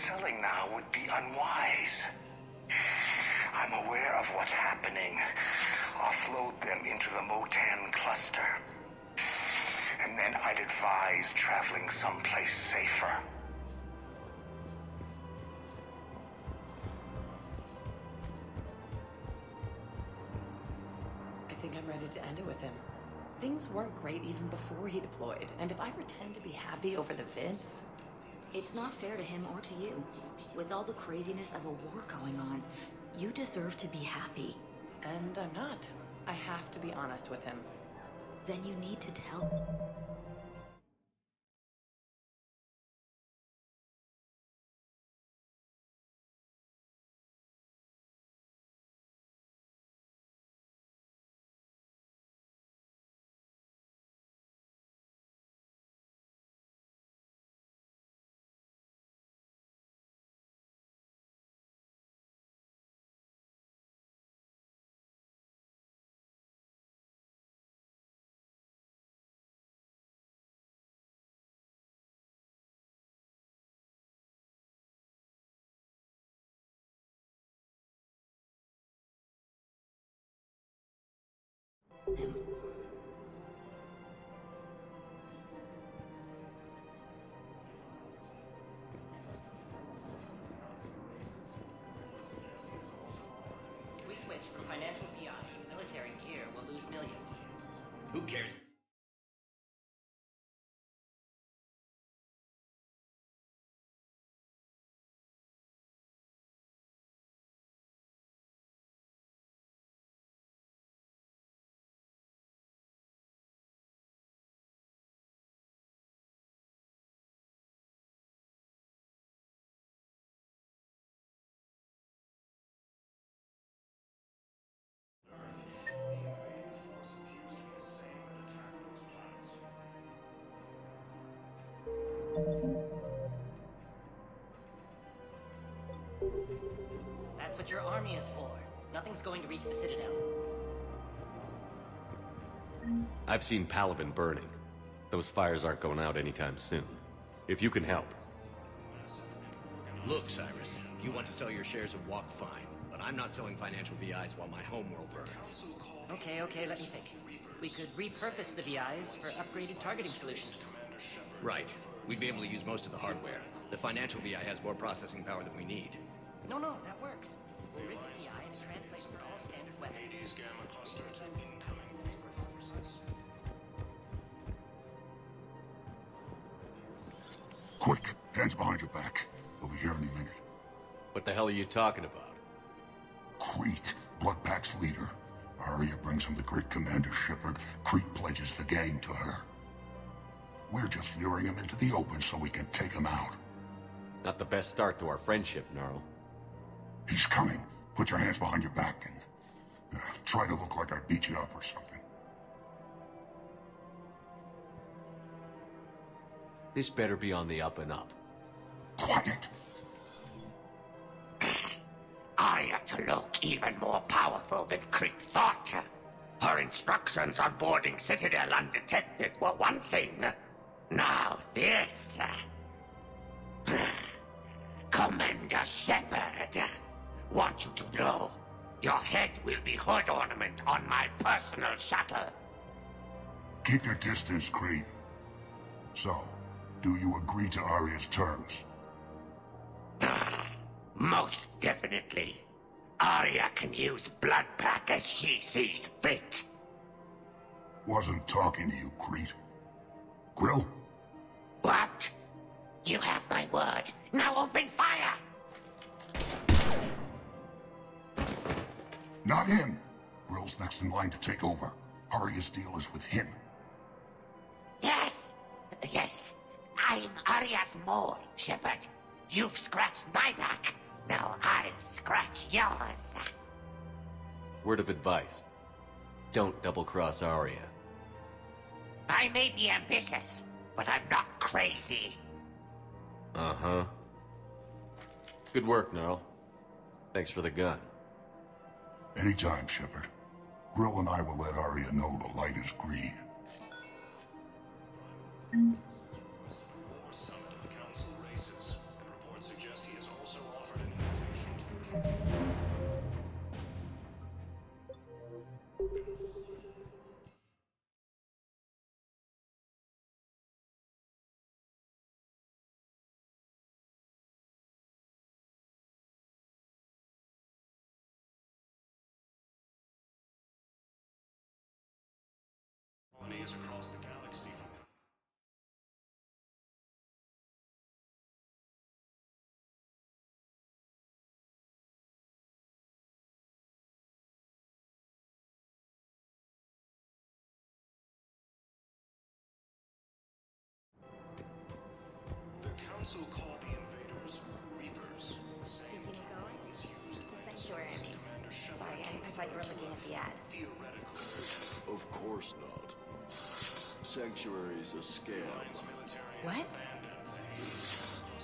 Selling now would be unwise. I'm aware of what's happening. Offload them into the Motan cluster. And then I'd advise traveling someplace safer. I think I'm ready to end it with him. Things weren't great even before he deployed, and if I pretend to be happy over the vids... It's not fair to him or to you. With all the craziness of a war going on, you deserve to be happy. And I'm not. I have to be honest with him. Then you need to tell... him. If we switch from financial PI to military gear, we'll lose millions. Who cares? That's what your army is for. Nothing's going to reach the Citadel. I've seen Palaven burning. Those fires aren't going out anytime soon. If you can help. Look, Cyrus, you want to sell your shares of Walk, fine. But I'm not selling financial VIs while my homeworld burns. Okay, let me think. We could repurpose the VIs for upgraded targeting solutions. Right. We'd be able to use most of the hardware. The financial VI has more processing power than we need. No, that works. We'll rig the VI and it translates for all standard weapons. Hades Gamma Cluster to incoming Reaper forces. Quick, hands behind your back. We'll be here any minute. What the hell are you talking about? Crete, Bloodpack's leader. Arya brings him the great Commander Shepard. Crete pledges the gang to her. We're just luring him into the open so we can take him out. Not the best start to our friendship, Gnarl. He's coming. Put your hands behind your back and try to look like I beat you up or something. This better be on the up and up. Quiet. Arya to look even more powerful than Crete thought. Her instructions on boarding Citadel undetected were one thing. Now this. Commander Shepard, want you to know, your head will be hood ornament on my personal shuttle. Keep your distance, Crete. So, do you agree to Arya's terms? Most definitely. Arya can use Bloodpack as she sees fit. Wasn't talking to you, Crete. Grill? What? You have my word. Now open fire! Not him. Grill's next in line to take over. Arya's deal is with him. Yes. I'm Arya's mole, Shepard. You've scratched my back. Now I'll scratch yours. Word of advice. Don't double-cross Arya. I may be ambitious, but I'm not crazy. Uh-huh. Good work, Gnarl. Thanks for the gun. Anytime, Shepard. Grill and I will let Arya know the light is green. Colonies across the galaxy from the Council called the invaders Reapers. The same term was used by Sanctuary. Commander Shepard. Sorry, I thought you were looking at the ad. Theoretical. Of course not. Sanctuary's a scam. What?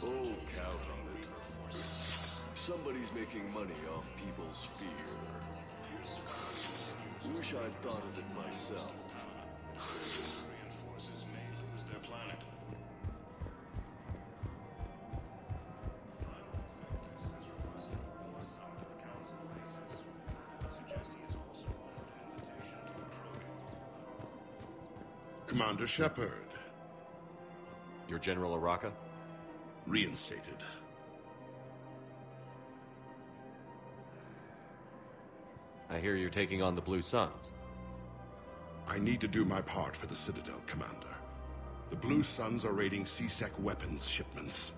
Oh, count on it. Somebody's making money off people's fear. Wish I'd thought of it myself. Forces may lose their planet. Commander Shepard. Your General Araka? Reinstated. I hear you're taking on the Blue Suns. I need to do my part for the Citadel, Commander. The Blue Suns are raiding C-Sec weapons shipments.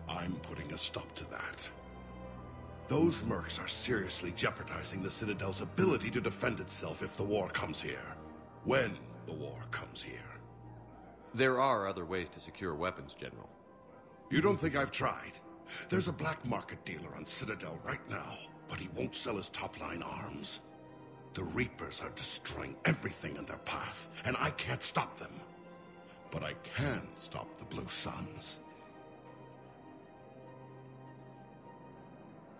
I'm putting a stop to that. Those mercs are seriously jeopardizing the Citadel's ability to defend itself if the war comes here. When the war comes here. There are other ways to secure weapons, General. You don't think I've tried? There's a black market dealer on Citadel right now, but he won't sell his top-line arms. The Reapers are destroying everything in their path, and I can't stop them. But I can stop the Blue Suns.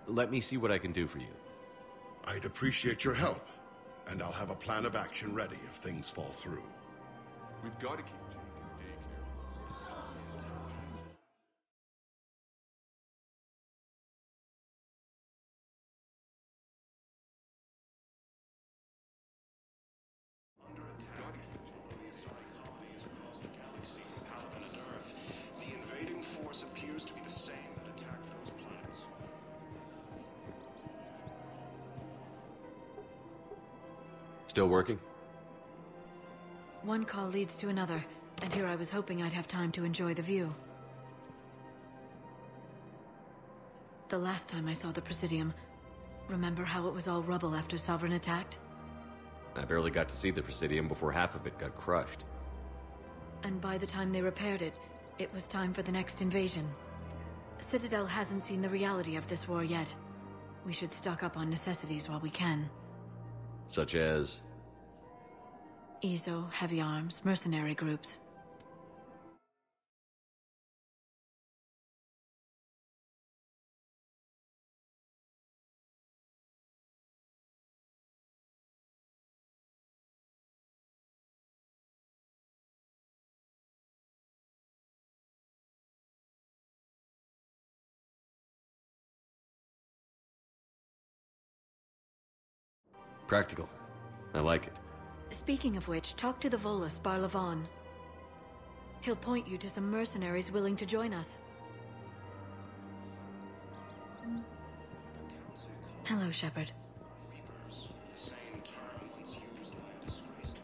Let me see what I can do for you. I'd appreciate your help, and I'll have a plan of action ready if things fall through. We've got to keep Jake in daycare. Under attack, colonies across the galaxy from Paragon and Earth. The invading force appears to be the same that attacked those planets. Still working? One call leads to another, and here I was hoping I'd have time to enjoy the view. The last time I saw the Presidium, remember how it was all rubble after Sovereign attacked? I barely got to see the Presidium before half of it got crushed. And by the time they repaired it, it was time for the next invasion. Citadel hasn't seen the reality of this war yet. We should stock up on necessities while we can. Such as? EZO, heavy arms, mercenary groups. Practical. I like it. Speaking of which, talk to the Volus, Barlavon. He'll point you to some mercenaries willing to join us. Hello, Shepard. Reapers, the same term once used by a disgraced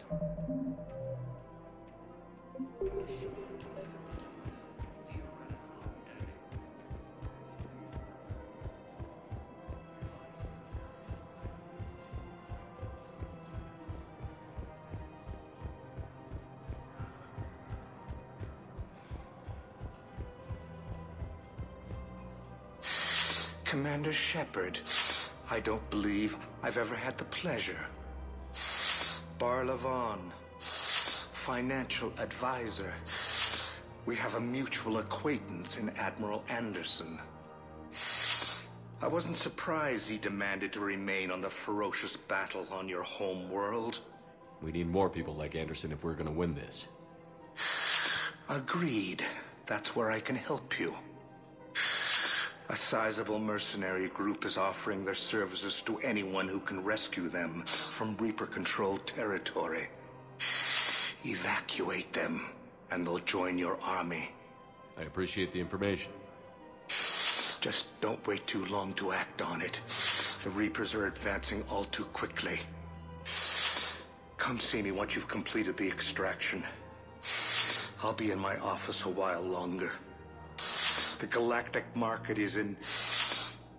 Commander Shepard, I don't believe I've ever had the pleasure. Barlavon, financial advisor. We have a mutual acquaintance in Admiral Anderson. I wasn't surprised he demanded to remain on the ferocious battle on your home world. We need more people like Anderson if we're gonna win this. Agreed. That's where I can help you. A sizable mercenary group is offering their services to anyone who can rescue them from Reaper-controlled territory. Evacuate them, and they'll join your army. I appreciate the information. Just don't wait too long to act on it. The Reapers are advancing all too quickly. Come see me once you've completed the extraction. I'll be in my office a while longer. The galactic market is in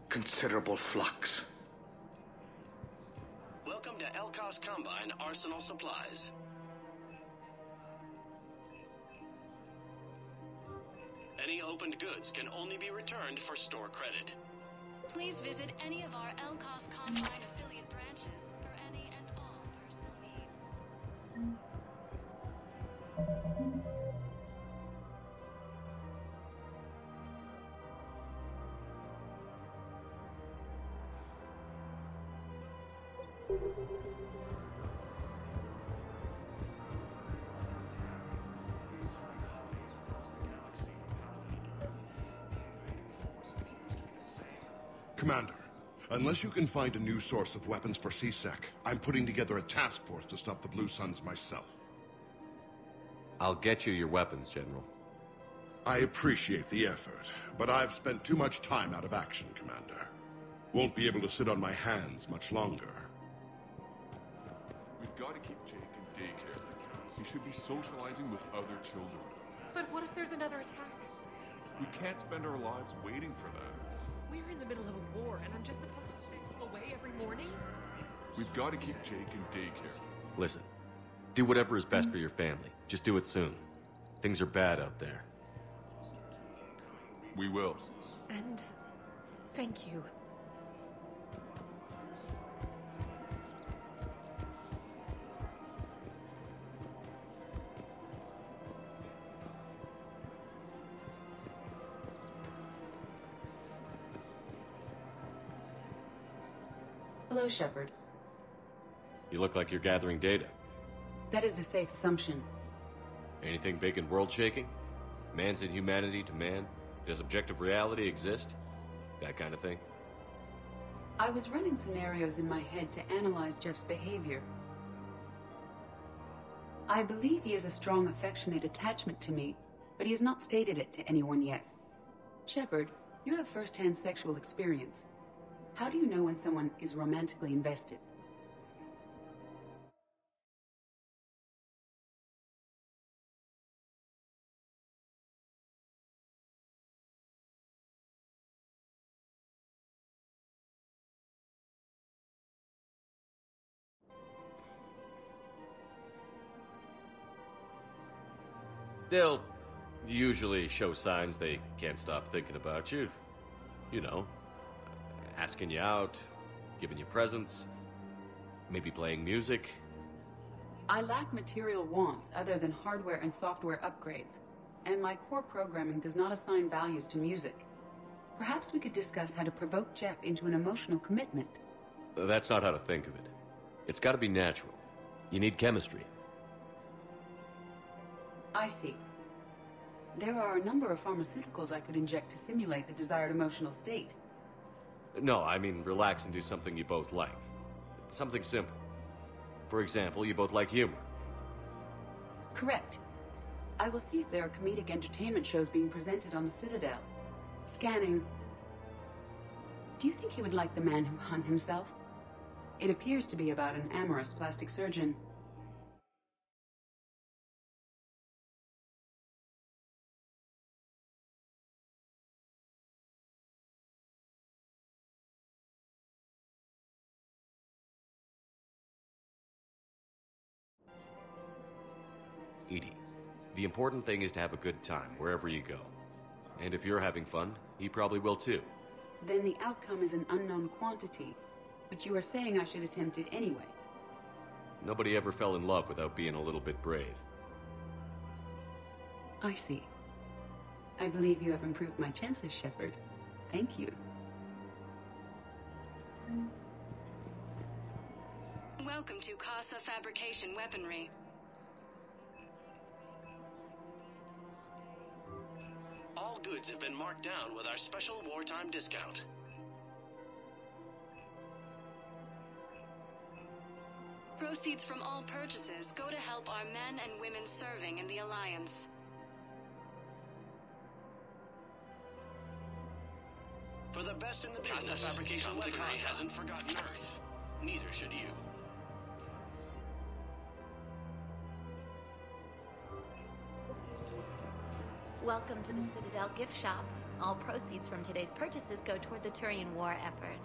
considerable flux. Welcome to Elkos Combine Arsenal Supplies. Any opened goods can only be returned for store credit. Please visit any of our Elkos Combine affiliate branches for any and all personal needs. Commander, unless you can find a new source of weapons for CSEC, I'm putting together a task force to stop the Blue Suns myself. I'll get you your weapons, General. I appreciate the effort, but I've spent too much time out of action, Commander. Won't be able to sit on my hands much longer. We've got to keep Jake in daycare. He should be socializing with other children. But what if there's another attack? We can't spend our lives waiting for that. We're in the middle of a war, and I'm just supposed to stay away every morning? We've got to keep Jake in daycare. Listen, do whatever is best for your family. Just do it soon. Things are bad out there. We will. And thank you. Hello, Shepard. You look like you're gathering data. That is a safe assumption. Anything big and world-shaking? Man's inhumanity to man? Does objective reality exist? That kind of thing? I was running scenarios in my head to analyze Jeff's behavior. I believe he has a strong affectionate attachment to me, but he has not stated it to anyone yet. Shepard, you have first-hand sexual experience. How do you know when someone is romantically invested? They'll usually show signs they can't stop thinking about you. You know, asking you out, giving you presents, maybe playing music. I lack material wants other than hardware and software upgrades, and my core programming does not assign values to music. Perhaps we could discuss how to provoke Jeff into an emotional commitment. That's not how to think of it. It's got to be natural. You need chemistry. I see. There are a number of pharmaceuticals I could inject to simulate the desired emotional state. No, I mean relax and do something you both like. Something simple. For example, you both like humor. Correct. I will see if there are comedic entertainment shows being presented on the Citadel. Scanning. Do you think he would like The Man Who Hung Himself? It appears to be about an amorous plastic surgeon. Edie, the important thing is to have a good time wherever you go. And if you're having fun, he probably will too. then the outcome is an unknown quantity. But you are saying I should attempt it anyway. Nobody ever fell in love without being a little bit brave. I see. I believe you have improved my chances, Shepard. Thank you. Welcome to Casa Fabrication Weaponry. All goods have been marked down with our special wartime discount. Proceeds from all purchases go to help our men and women serving in the Alliance. For the best in the business, Fabrication Weaponry hasn't forgotten Earth. Neither should you. Welcome to the Citadel gift shop. All proceeds from today's purchases go toward the Turian war effort.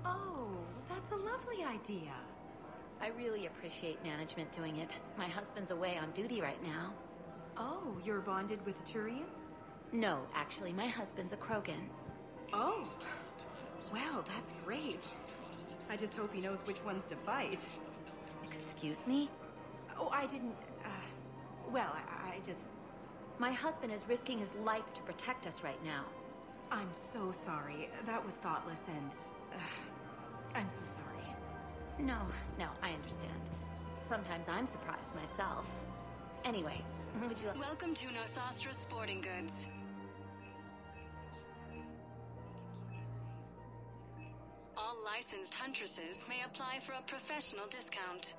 Oh, that's a lovely idea. I really appreciate management doing it. My husband's away on duty right now. Oh, you're bonded with a Turian? No, actually, my husband's a Krogan. Oh, well, that's great. I just hope he knows which ones to fight. Excuse me? Oh, I didn't, well, I just... My husband is risking his life to protect us right now. I'm so sorry. That was thoughtless and... I'm so sorry. No, I understand. Sometimes I'm surprised myself. Anyway, would you... Welcome to Nosastra Sporting Goods. All licensed huntresses may apply for a professional discount.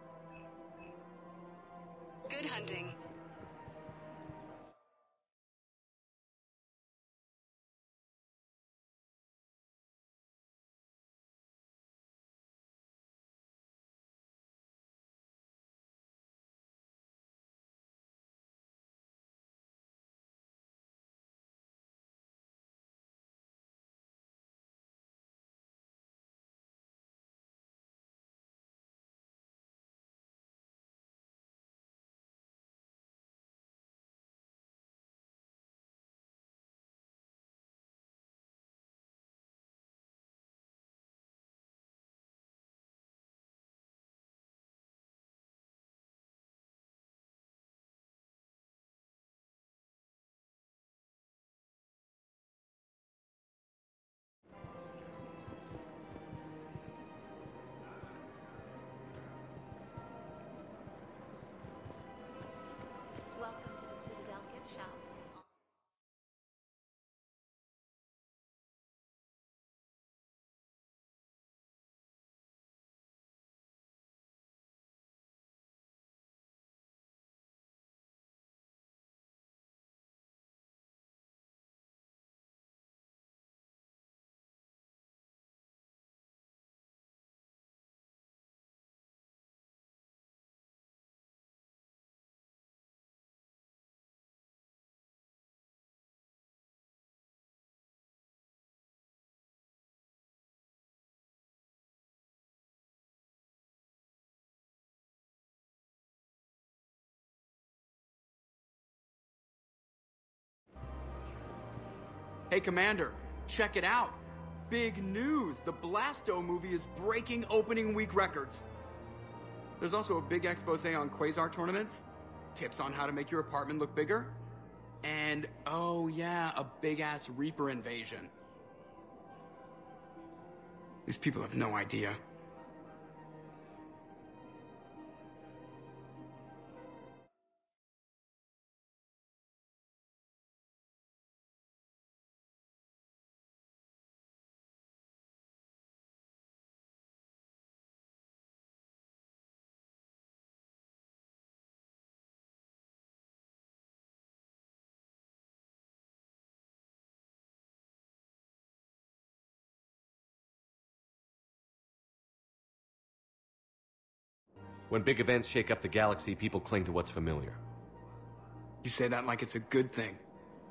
Good hunting. Welcome to the Citadel gift shop. Hey, Commander, check it out. Big news! The Blasto movie is breaking opening week records. There's also a big expose on Quasar tournaments, tips on how to make your apartment look bigger, and, oh yeah, a big-ass Reaper invasion. These people have no idea. When big events shake up the galaxy, people cling to what's familiar. You say that like it's a good thing.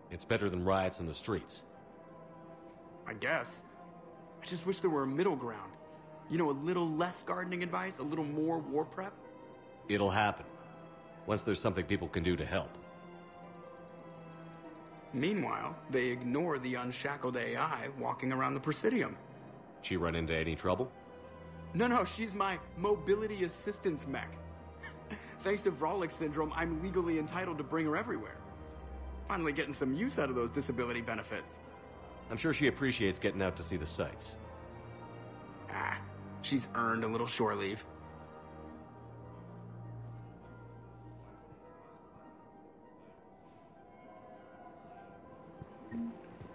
It's better than riots in the streets. I guess. I just wish there were a middle ground. You know, a little less gardening advice, a little more war prep. It'll happen. Once there's something people can do to help. Meanwhile, they ignore the unshackled AI walking around the Presidium. She run into any trouble? No, she's my mobility assistance mech. Thanks to Vrolic syndrome, I'm legally entitled to bring her everywhere. Finally getting some use out of those disability benefits. I'm sure she appreciates getting out to see the sights. Ah, she's earned a little shore leave.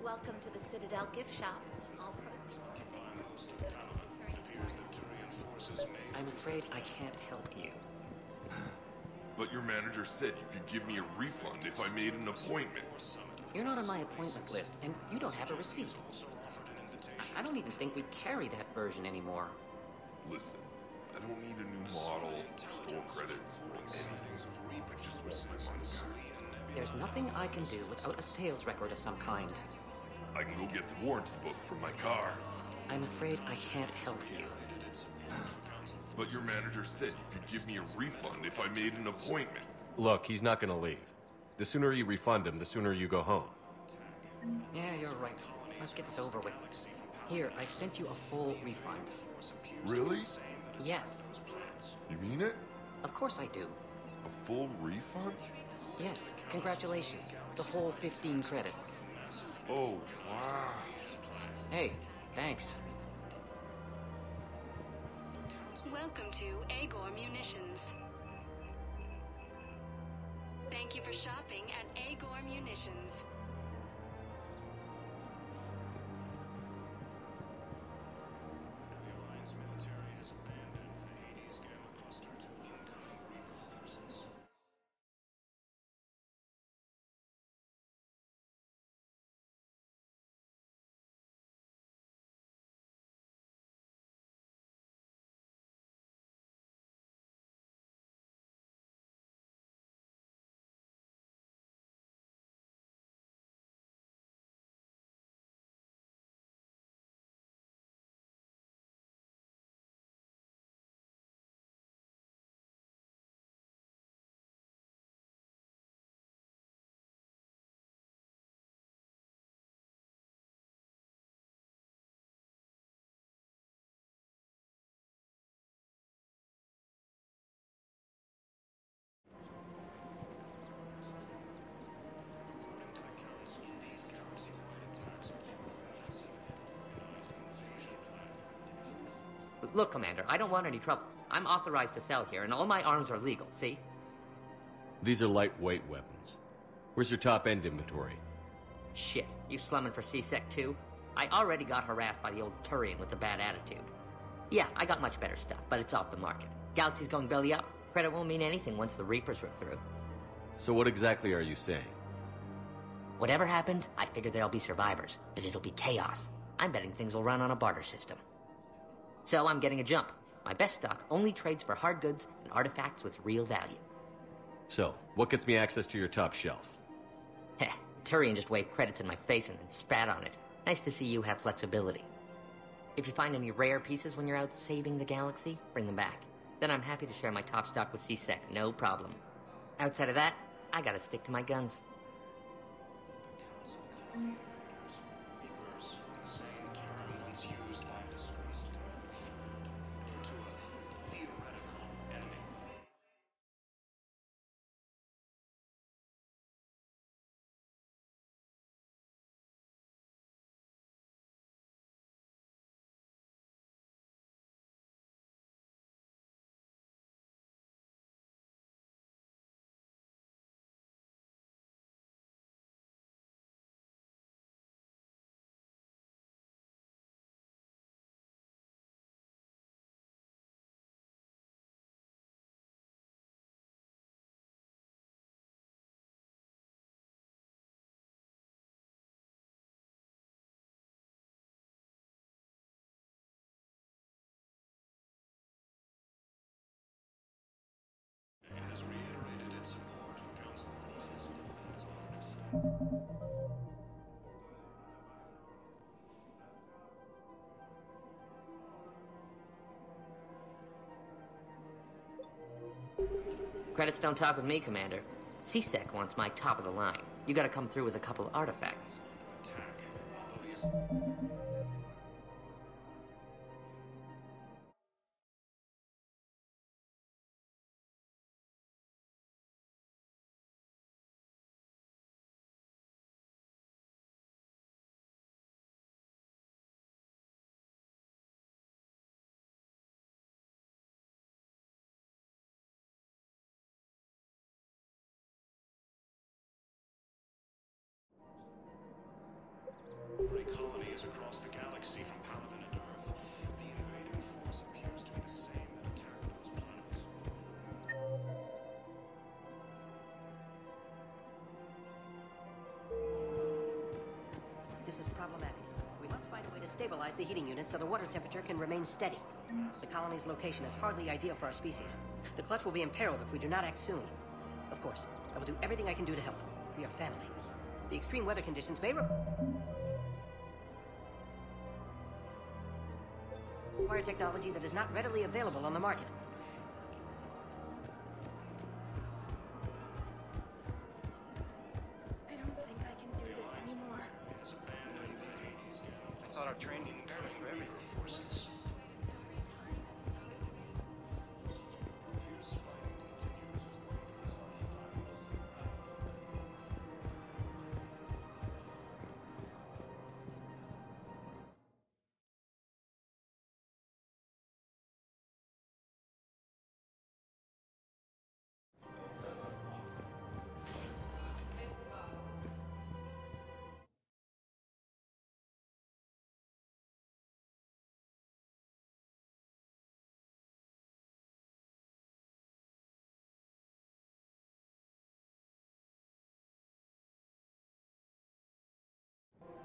Welcome to the Citadel gift shop. All proceeds I'm afraid I can't help you. But your manager said you could give me a refund if I made an appointment. You're not on my appointment list, and you don't have a receipt. I don't even think we carry that version anymore. Listen, I don't need a new model, store credits, or anything. I just want my money back. There's nothing I can do without a sales record of some kind. I can go get the warranty book from my car. I'm afraid I can't help you. But your manager said you could give me a refund if I made an appointment. Look, he's not gonna leave. The sooner you refund him, the sooner you go home. Yeah, you're right. Let's get this over with. Here, I've sent you a full refund. Really? Yes. You mean it? Of course I do. A full refund? Yes, congratulations. The whole 15 credits. Oh, wow. Hey, thanks. Welcome to Agor Munitions. Thank you for shopping at Agor Munitions. Look, Commander, I don't want any trouble. I'm authorized to sell here, and all my arms are legal, see? These are lightweight weapons. Where's your top-end inventory? Shit, you slumming for C-Sec too? I already got harassed by the old Turian with a bad attitude. Yeah, I got much better stuff, but it's off the market. Galaxy's going belly up. Credit won't mean anything once the Reapers rip through. So what exactly are you saying? Whatever happens, I figure there'll be survivors, but it'll be chaos. I'm betting things will run on a barter system. So I'm getting a jump. My best stock only trades for hard goods and artifacts with real value. So, what gets me access to your top shelf? Heh, Turian just waved credits in my face and then spat on it. Nice to see you have flexibility. If you find any rare pieces when you're out saving the galaxy, bring them back. Then I'm happy to share my top stock with C-Sec, no problem. Outside of that, I gotta stick to my guns. Has reiterated its support for Council forces. Credits don't talk with me, Commander. C-Sec wants my top of the line. You gotta come through with a couple of artifacts. Gray colonies across the galaxy from Paragon and Earth. The invading force appears to be the same that attacked those planets. This is problematic. We must find a way to stabilize the heating unit so the water temperature can remain steady. The colony's location is hardly ideal for our species. The clutch will be imperiled if we do not act soon. Of course, I will do everything I can do to help. We are family. The extreme weather conditions may require technology that is not readily available on the market. I don't think I can do this anymore. I thought our training was for everything.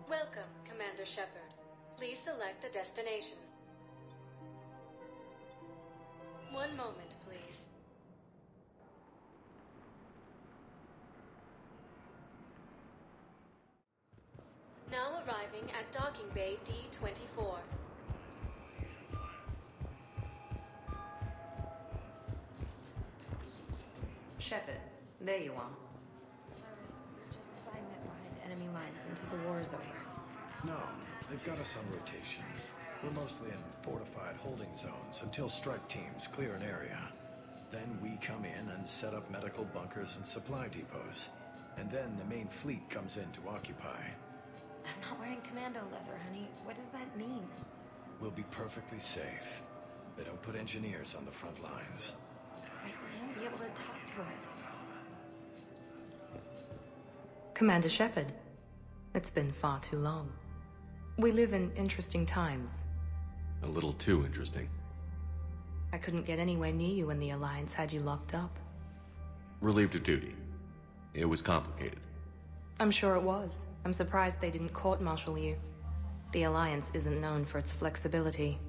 Welcome, Commander Shepard. Please select a destination. One moment, please. Now arriving at Docking Bay D-24. Shepard, there you are. Just sign that behind enemy lines until the war is over. No, they've got us on rotation. We're mostly in fortified holding zones until strike teams clear an area. Then we come in and set up medical bunkers and supply depots. And then the main fleet comes in to occupy. I'm not wearing commando leather, honey. What does that mean? We'll be perfectly safe. They don't put engineers on the front lines. I won't be able to talk to us. Commander Shepard, it's been far too long. We live in interesting times. A little too interesting. I couldn't get anywhere near you when the Alliance had you locked up. Relieved of duty. It was complicated. I'm sure it was. I'm surprised they didn't court-martial you. The Alliance isn't known for its flexibility.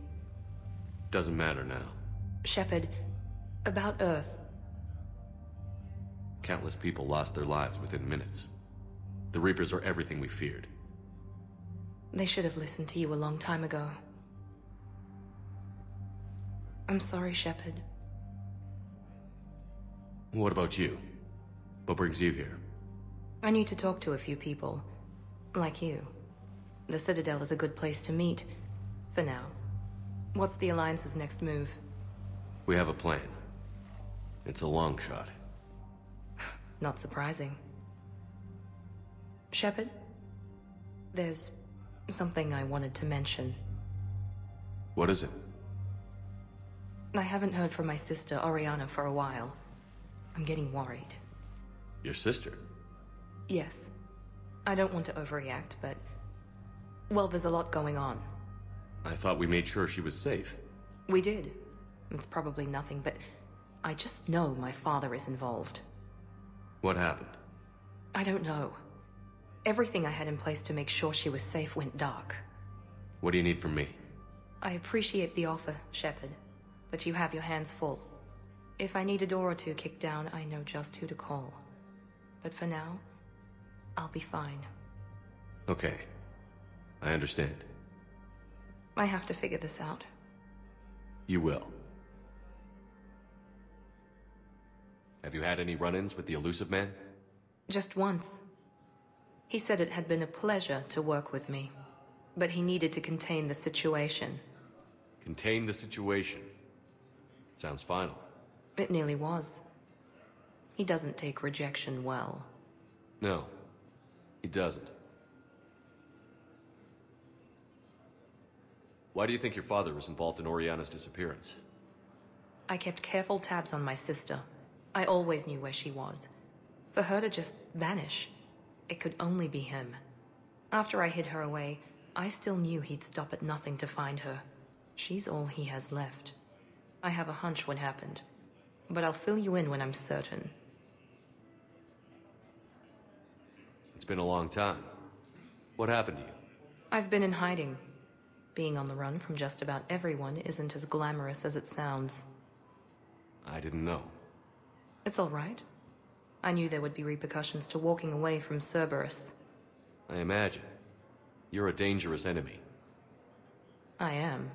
Doesn't matter now. Shepard, about Earth. Countless people lost their lives within minutes. The Reapers are everything we feared. They should have listened to you a long time ago. I'm sorry, Shepard. What about you? What brings you here? I need to talk to a few people. Like you. The Citadel is a good place to meet. For now. What's the Alliance's next move? We have a plan. It's a long shot. Not surprising. Shepard? There's something I wanted to mention. What is it? I haven't heard from my sister, Oriana, for a while. I'm getting worried. Your sister? Yes. I don't want to overreact, but... well, there's a lot going on. I thought we made sure she was safe. We did. It's probably nothing, but... I just know my father is involved. What happened? I don't know. Everything I had in place to make sure she was safe went dark. What do you need from me? I appreciate the offer, Shepard, but you have your hands full. If I need a door or two kicked down, I know just who to call. But for now, I'll be fine. Okay. I understand. I have to figure this out. You will. Have you had any run-ins with the Elusive Man? Just once. He said it had been a pleasure to work with me, but he needed to contain the situation. Contain the situation. Sounds final. It nearly was. He doesn't take rejection well. No, he doesn't. Why do you think your father was involved in Oriana's disappearance? I kept careful tabs on my sister. I always knew where she was. For her to just vanish, it could only be him. After I hid her away, I still knew he'd stop at nothing to find her. She's all he has left. I have a hunch what happened, but I'll fill you in when I'm certain. It's been a long time. What happened to you? I've been in hiding. Being on the run from just about everyone isn't as glamorous as it sounds. I didn't know. It's all right. I knew there would be repercussions to walking away from Cerberus. I imagine. You're a dangerous enemy. I am.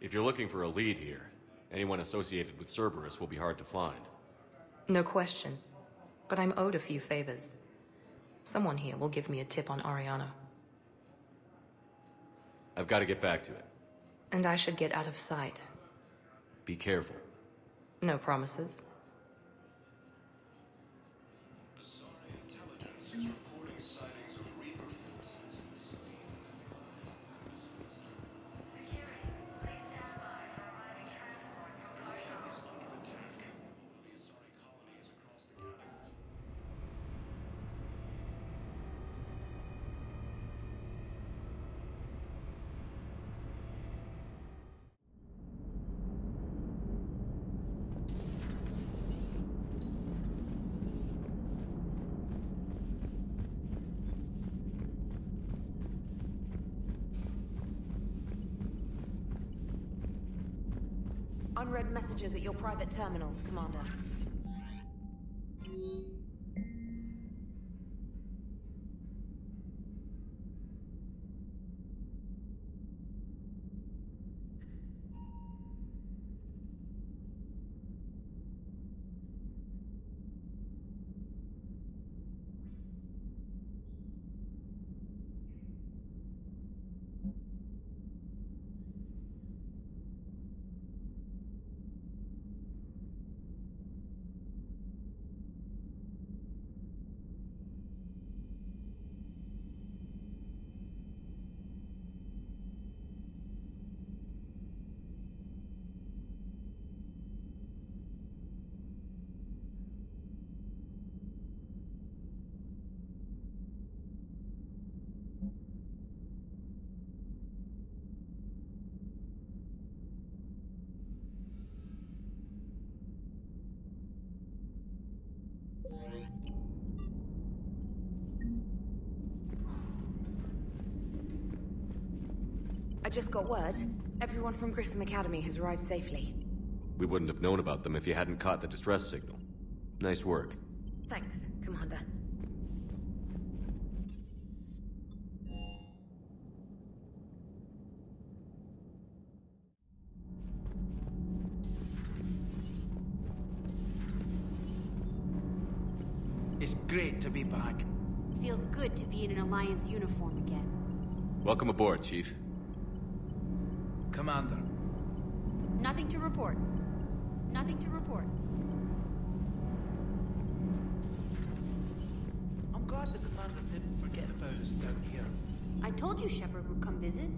If you're looking for a lead here, anyone associated with Cerberus will be hard to find. No question. But I'm owed a few favors. Someone here will give me a tip on Oriana. I've got to get back to it. And I should get out of sight. Be careful. No promises. Unread messages at your private terminal, Commander. I just got word. Everyone from Grissom Academy has arrived safely. We wouldn't have known about them if you hadn't caught the distress signal. Nice work. Thanks, Commander. It's great to be back. Feels good to be in an Alliance uniform again. Welcome aboard, Chief. Commander. Nothing to report. Nothing to report. I'm glad the Commander didn't forget about us down here. I told you Shepard would come visit.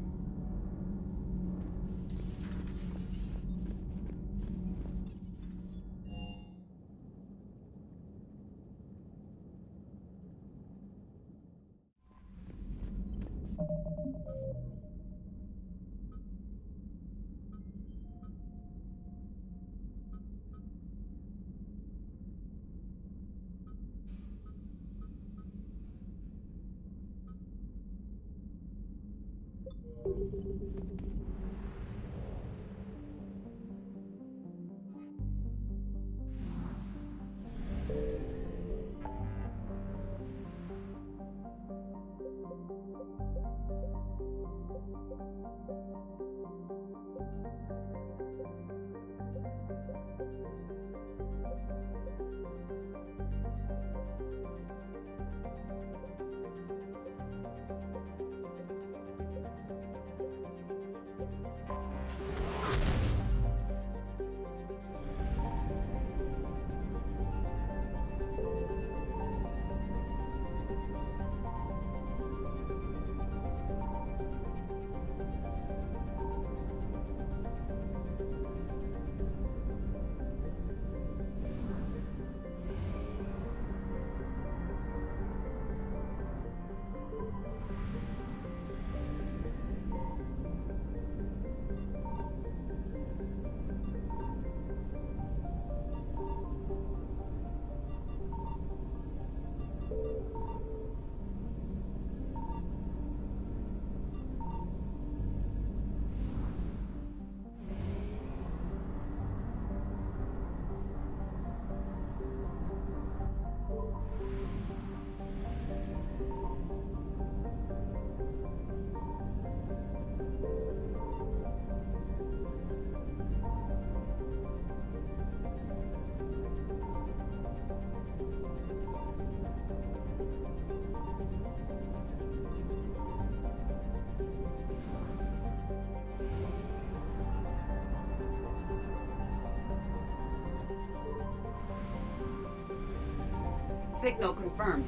Signal confirmed.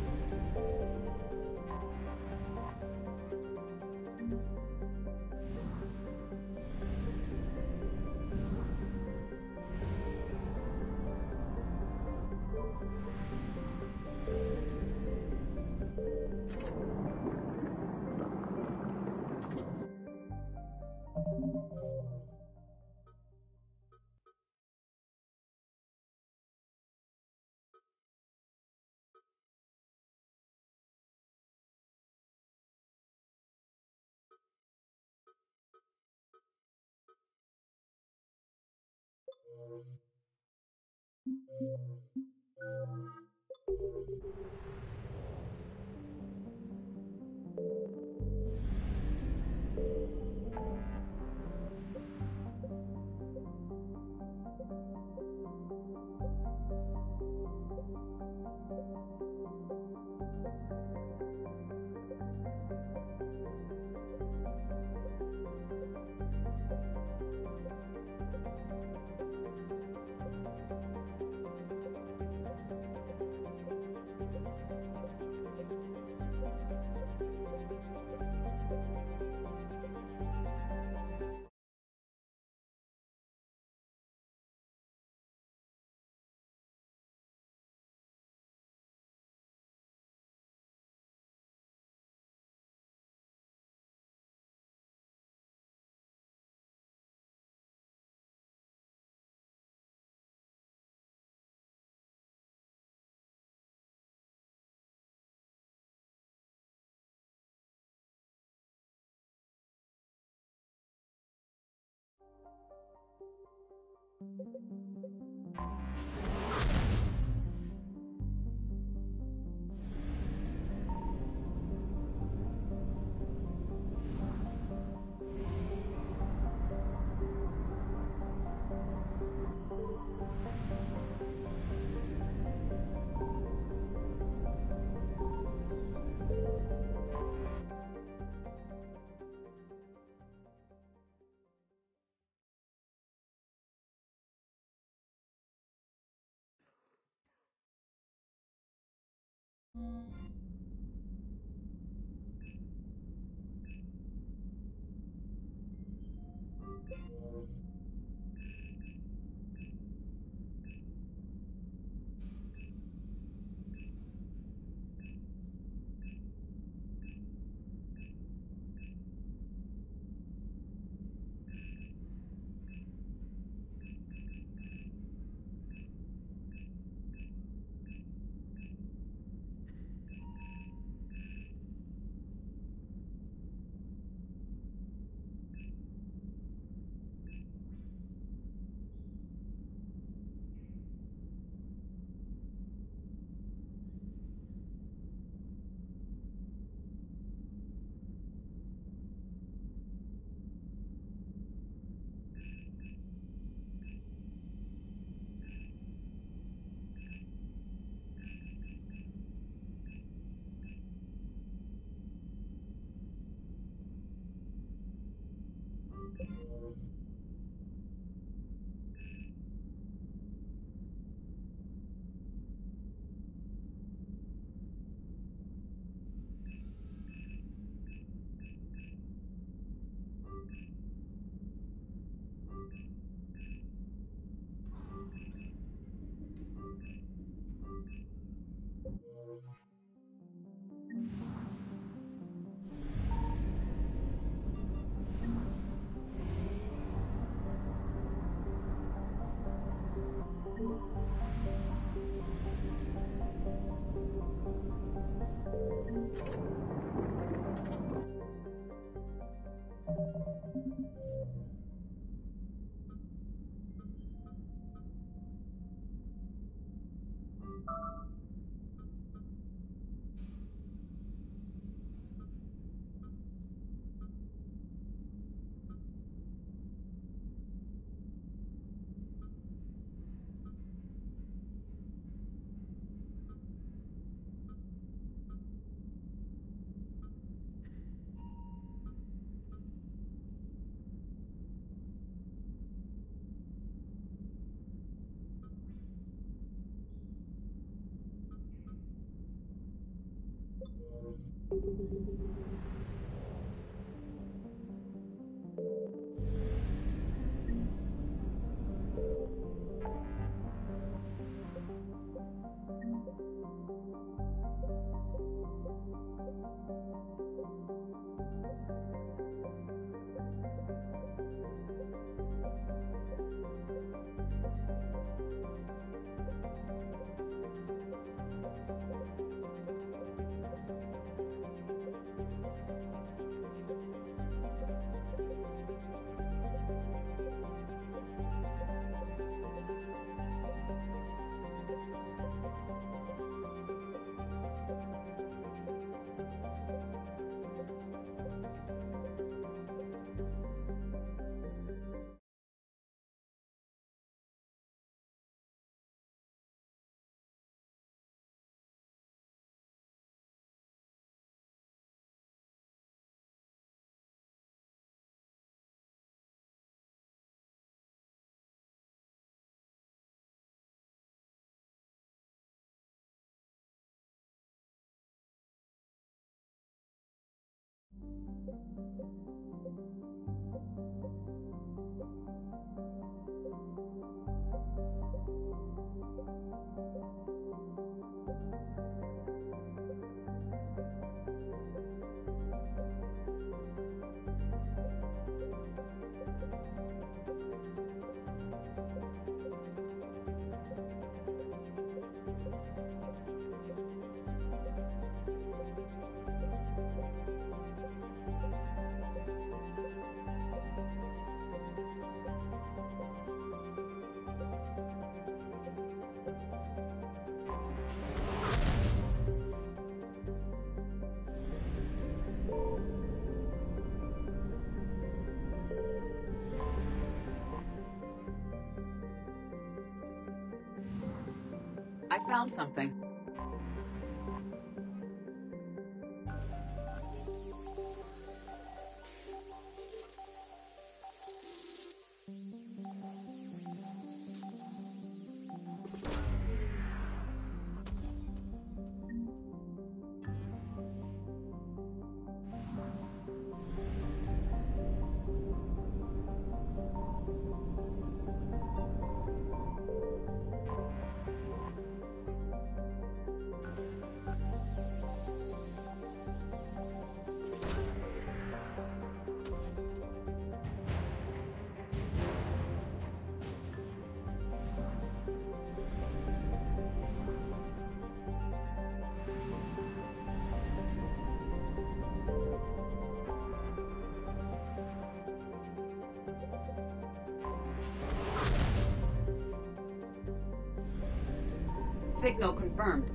I found something. Signal confirmed.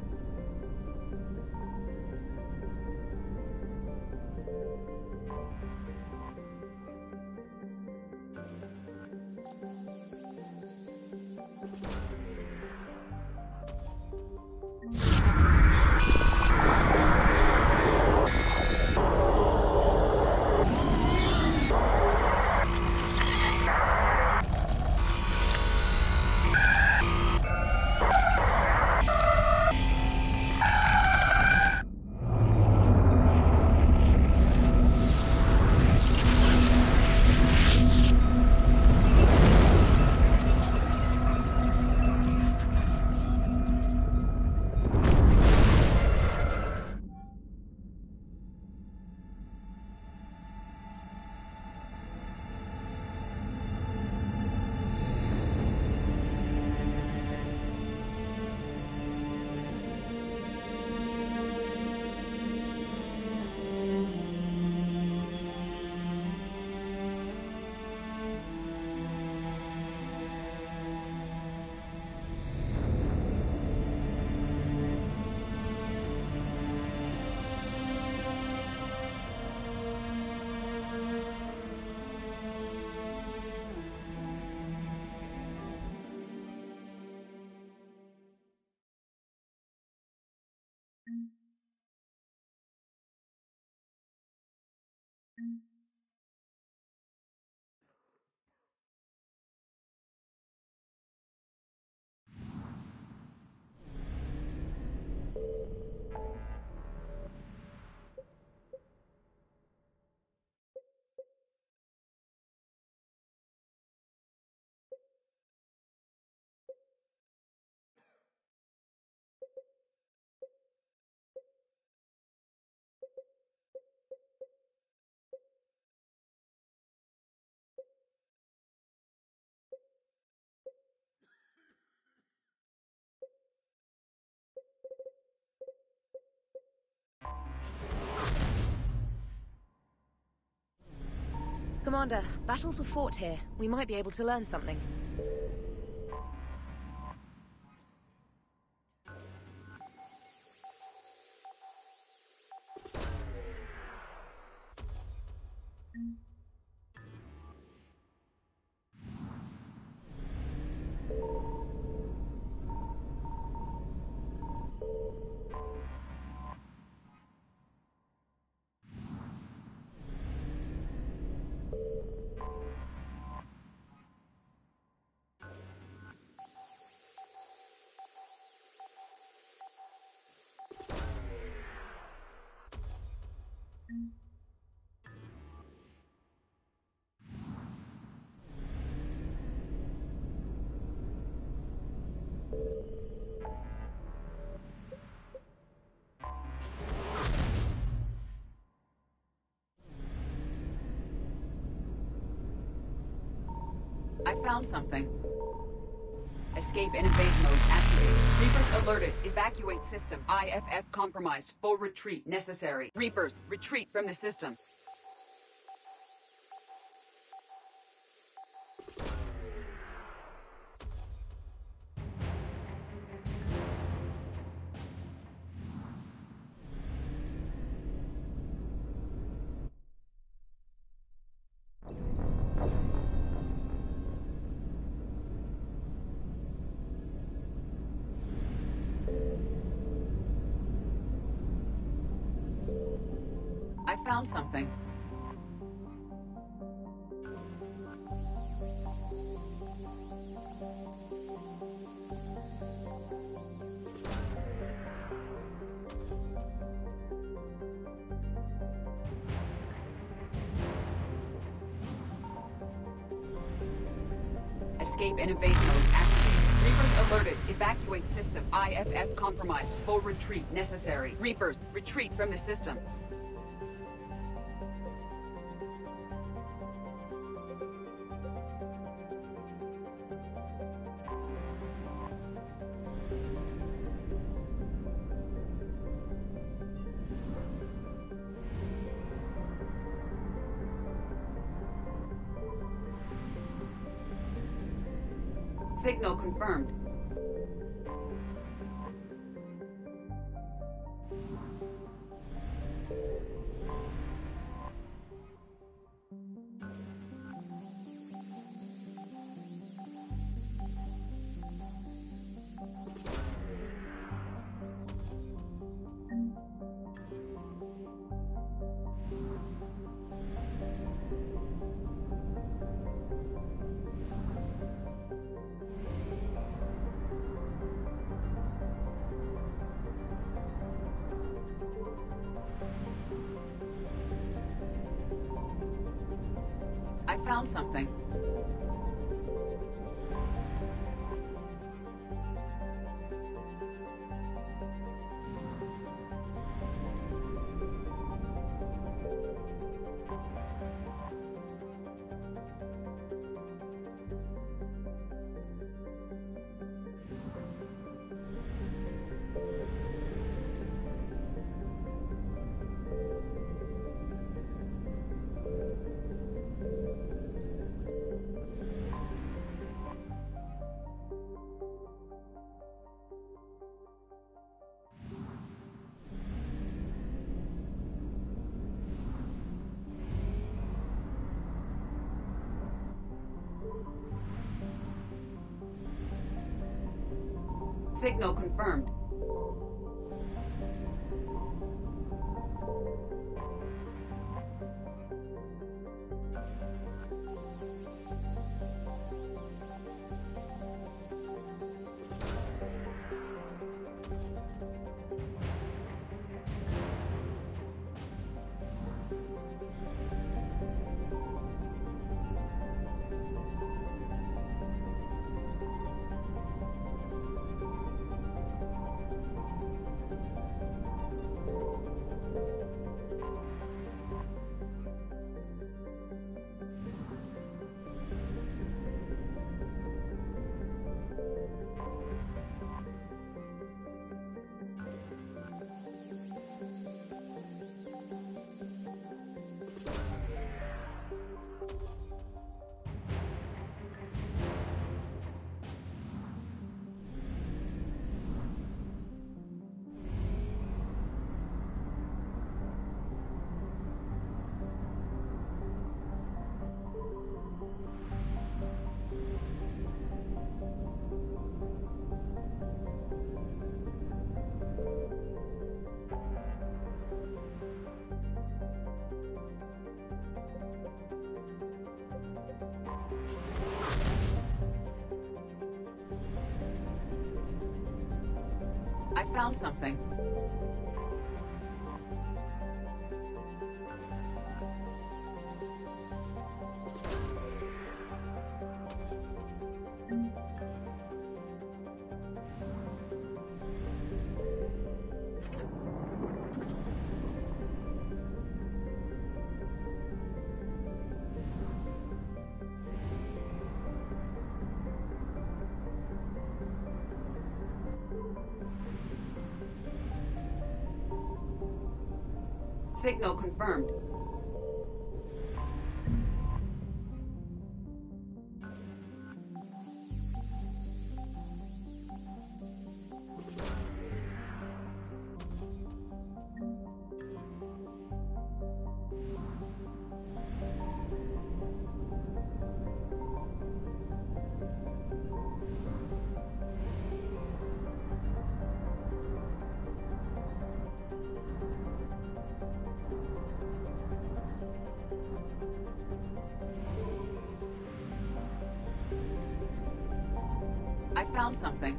Commander, battles were fought here. We might be able to learn something. I found something. Escape and evade mode activated. Reapers alerted. Evacuate system. IFF compromised. Full retreat necessary. Reapers, retreat from the system. I found something. Escape and evade mode activated. Reapers alerted. Evacuate system. IFF compromised. Full retreat necessary. Reapers, retreat from the system. Signal confirmed. I found something. Signal confirmed. found something. Signal confirmed. I found something.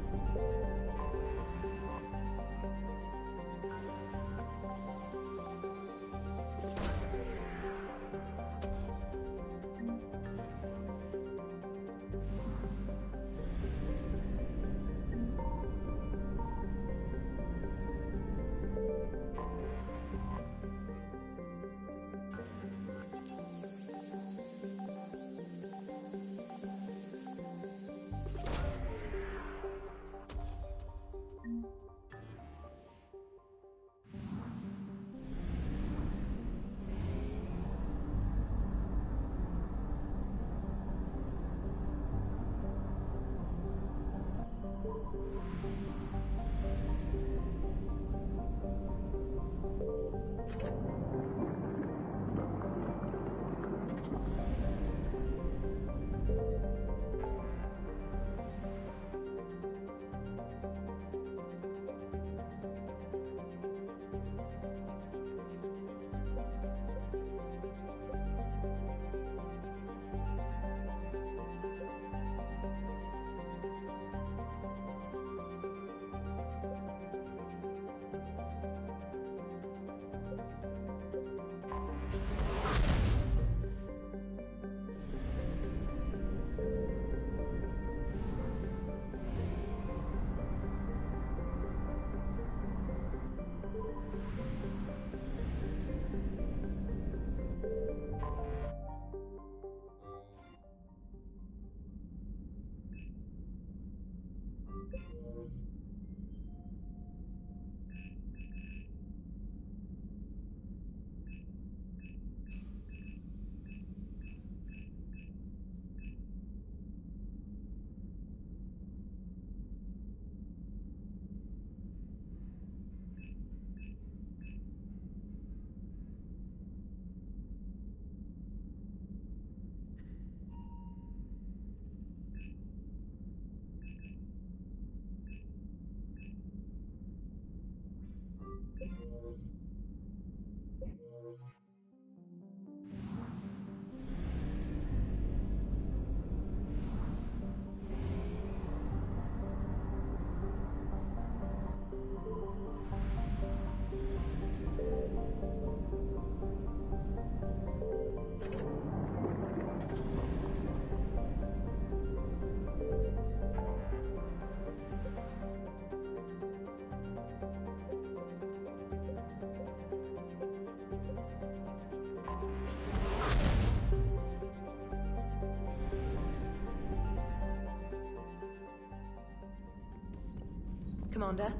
Commander?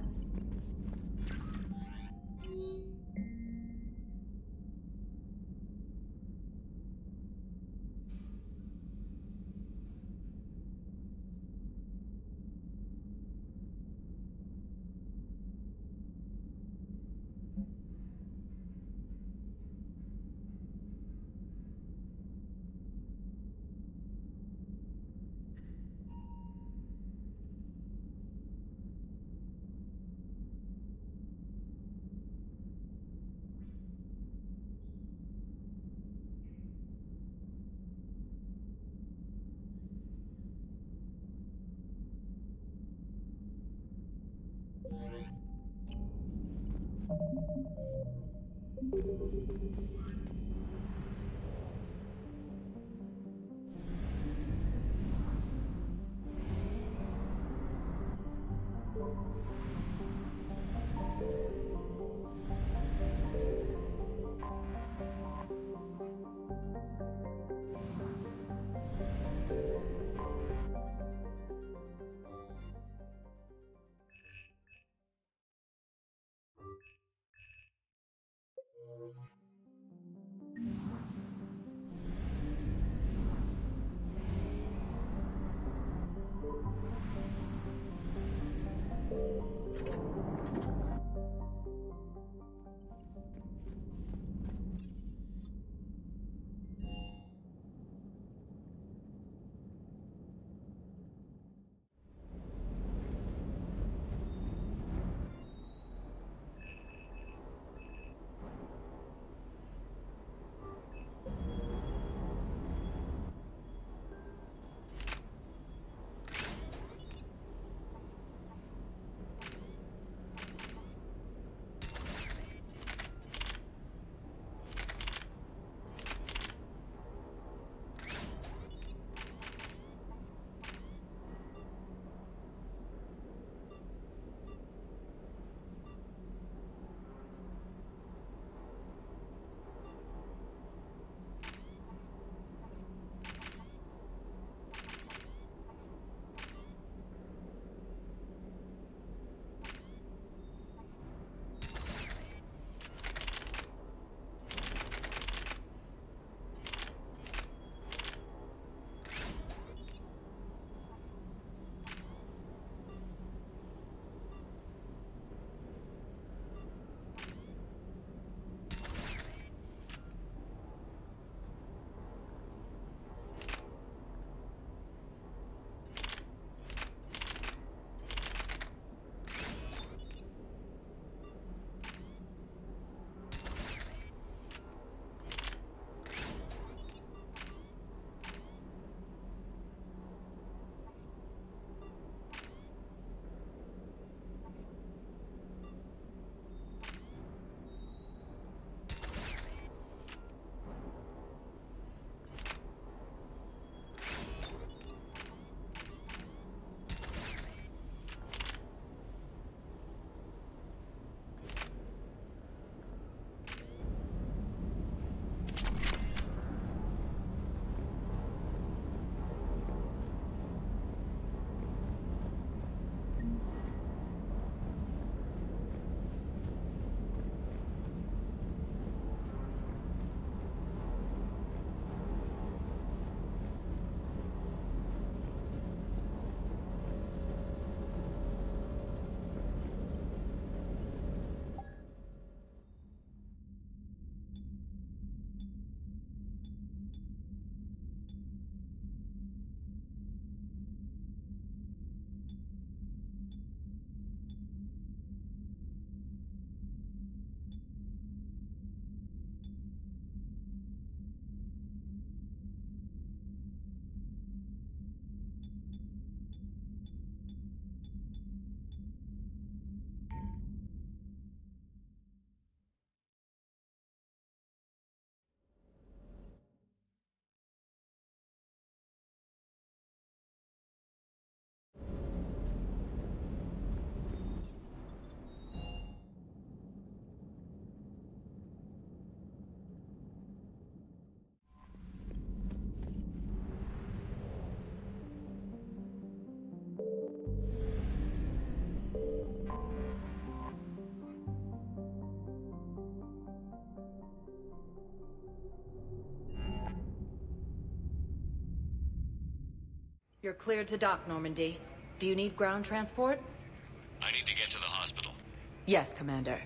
You're cleared to dock, Normandy. Do you need ground transport? I need to get to the hospital. Yes, Commander.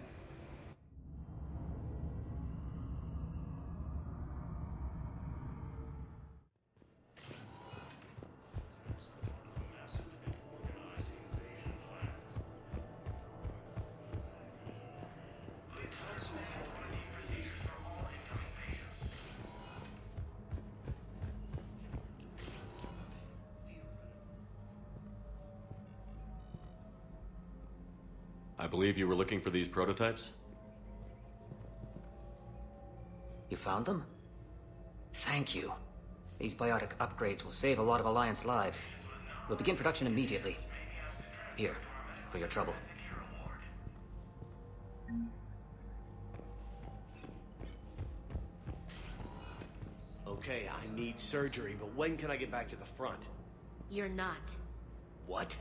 I believe you were looking for these prototypes? You found them? Thank you. These biotic upgrades will save a lot of Alliance lives. We'll begin production immediately. Here, for your trouble. Okay, I need surgery, but when can I get back to the front? You're not. What?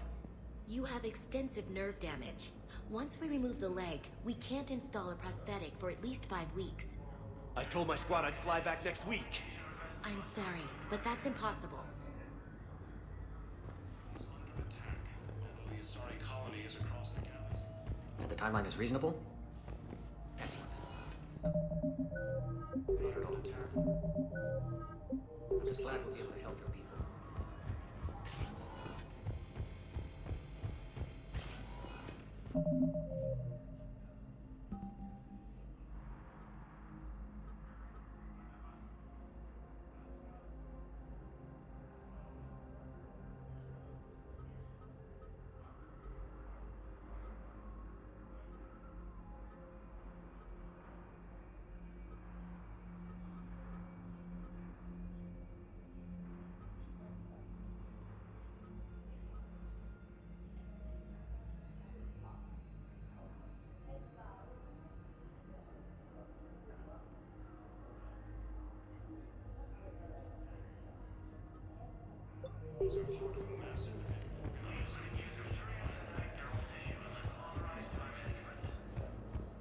You have extensive nerve damage. Once we remove the leg, we can't install a prosthetic for at least 5 weeks. I told my squad I'd fly back next week. I'm sorry, but that's impossible. The timeline is reasonable? I'm just glad we'll be able to help your people.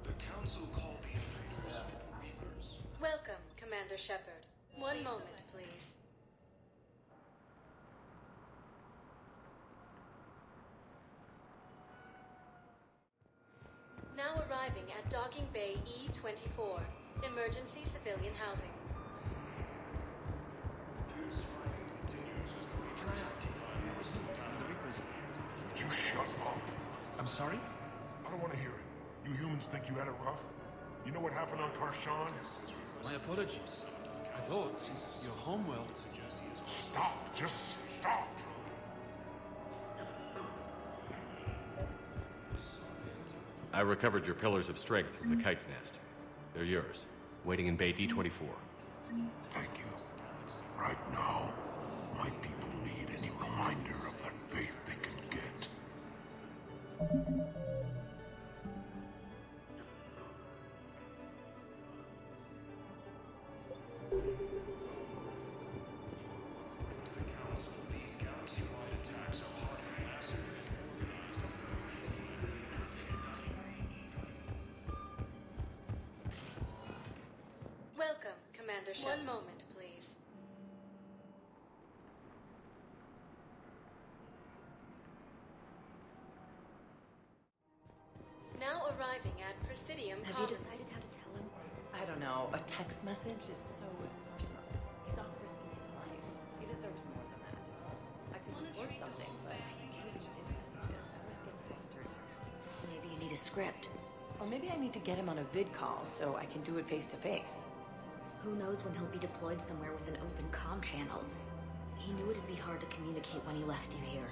The Council called the invaders Reapers. Welcome, Commander Shepard. One moment, please. Now arriving at Docking Bay E-24, emergency civilian housing. You shut up. I'm sorry? I don't want to hear it. You humans think you had it rough? You know what happened on Karshan? My apologies. I thought, since your homeworld... Stop! Just stop! I recovered your pillars of strength from the kite's nest. They're yours, waiting in Bay D-24. Thank you. Right now, my people need any reminder of the faith they can get. Welcome, Commander Shepard. One moment, please. Now arriving at Presidium Have you decided how to tell him? I don't know. A text message is so impersonal. He's off risking his life. He deserves more than that. I could report something, but I can't even get messages. I always get flustered. Maybe you need a script. Or maybe I need to get him on a vid call so I can do it face to face. Who knows when he'll be deployed somewhere with an open comm channel. He knew it'd be hard to communicate when he left you here.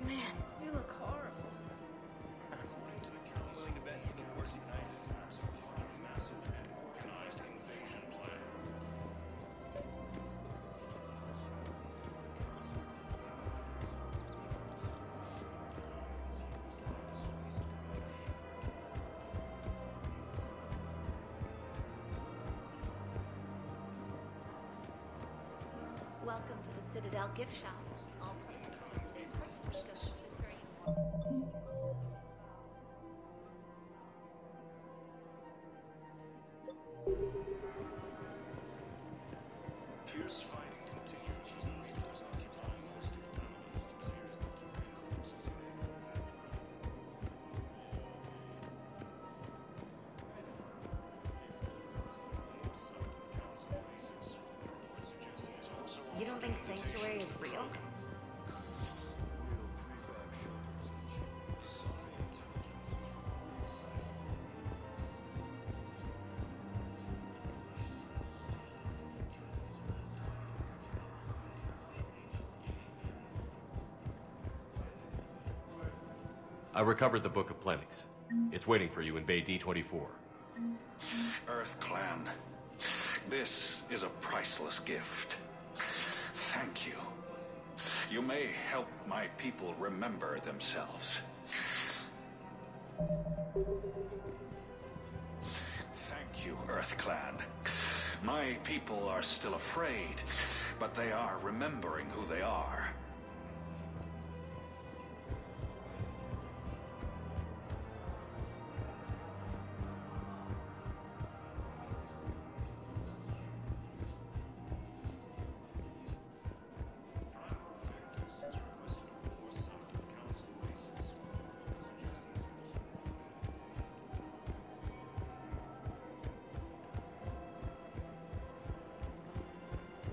Man, you look horrible. Welcome to the Citadel gift shop. All proceeds from today's purchase go to humanitarian. Fierce fighting continues as the Reapers occupy most of the mountains. It appears that the Red Cross is You don't think Sanctuary is real? I recovered the Book of Plenix. It's waiting for you in Bay D-24. Earth Clan, this is a priceless gift. Thank you. You may help my people remember themselves. Thank you, Earth Clan. My people are still afraid, but they are remembering who they are.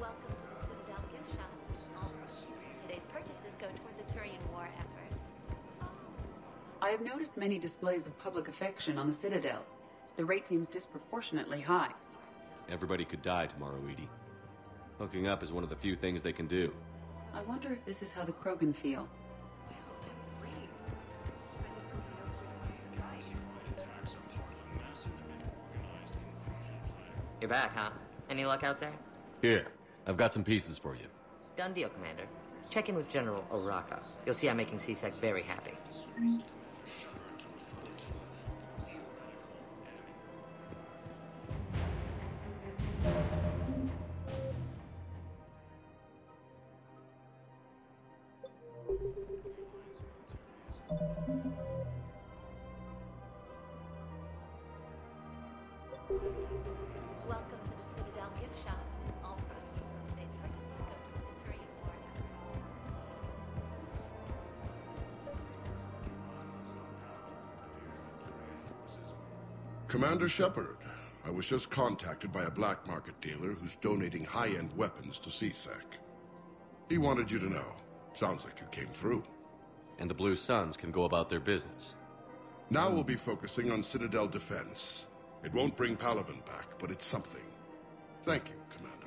Welcome to the Citadel gift shop. All proceeds from today's purchases go toward the Turian war effort. I have noticed many displays of public affection on the Citadel. The rate seems disproportionately high. Everybody could die tomorrow, Edie. Hooking up is one of the few things they can do. I wonder if this is how the Krogan feel. You're back, huh? Any luck out there? Here, I've got some pieces for you. Done deal, Commander. Check in with General Oraka. You'll see I'm making C-Sec very happy. Welcome to the Citadel gift shop. All proceeds from today's purchases go toward the Turian war effort. Commander Shepard, I was just contacted by a black market dealer who's donating high-end weapons to CSEC. He wanted you to know. Sounds like you came through. And the Blue Suns can go about their business. Now we'll be focusing on Citadel defense. It won't bring Palaven back, but it's something. Thank you, Commander.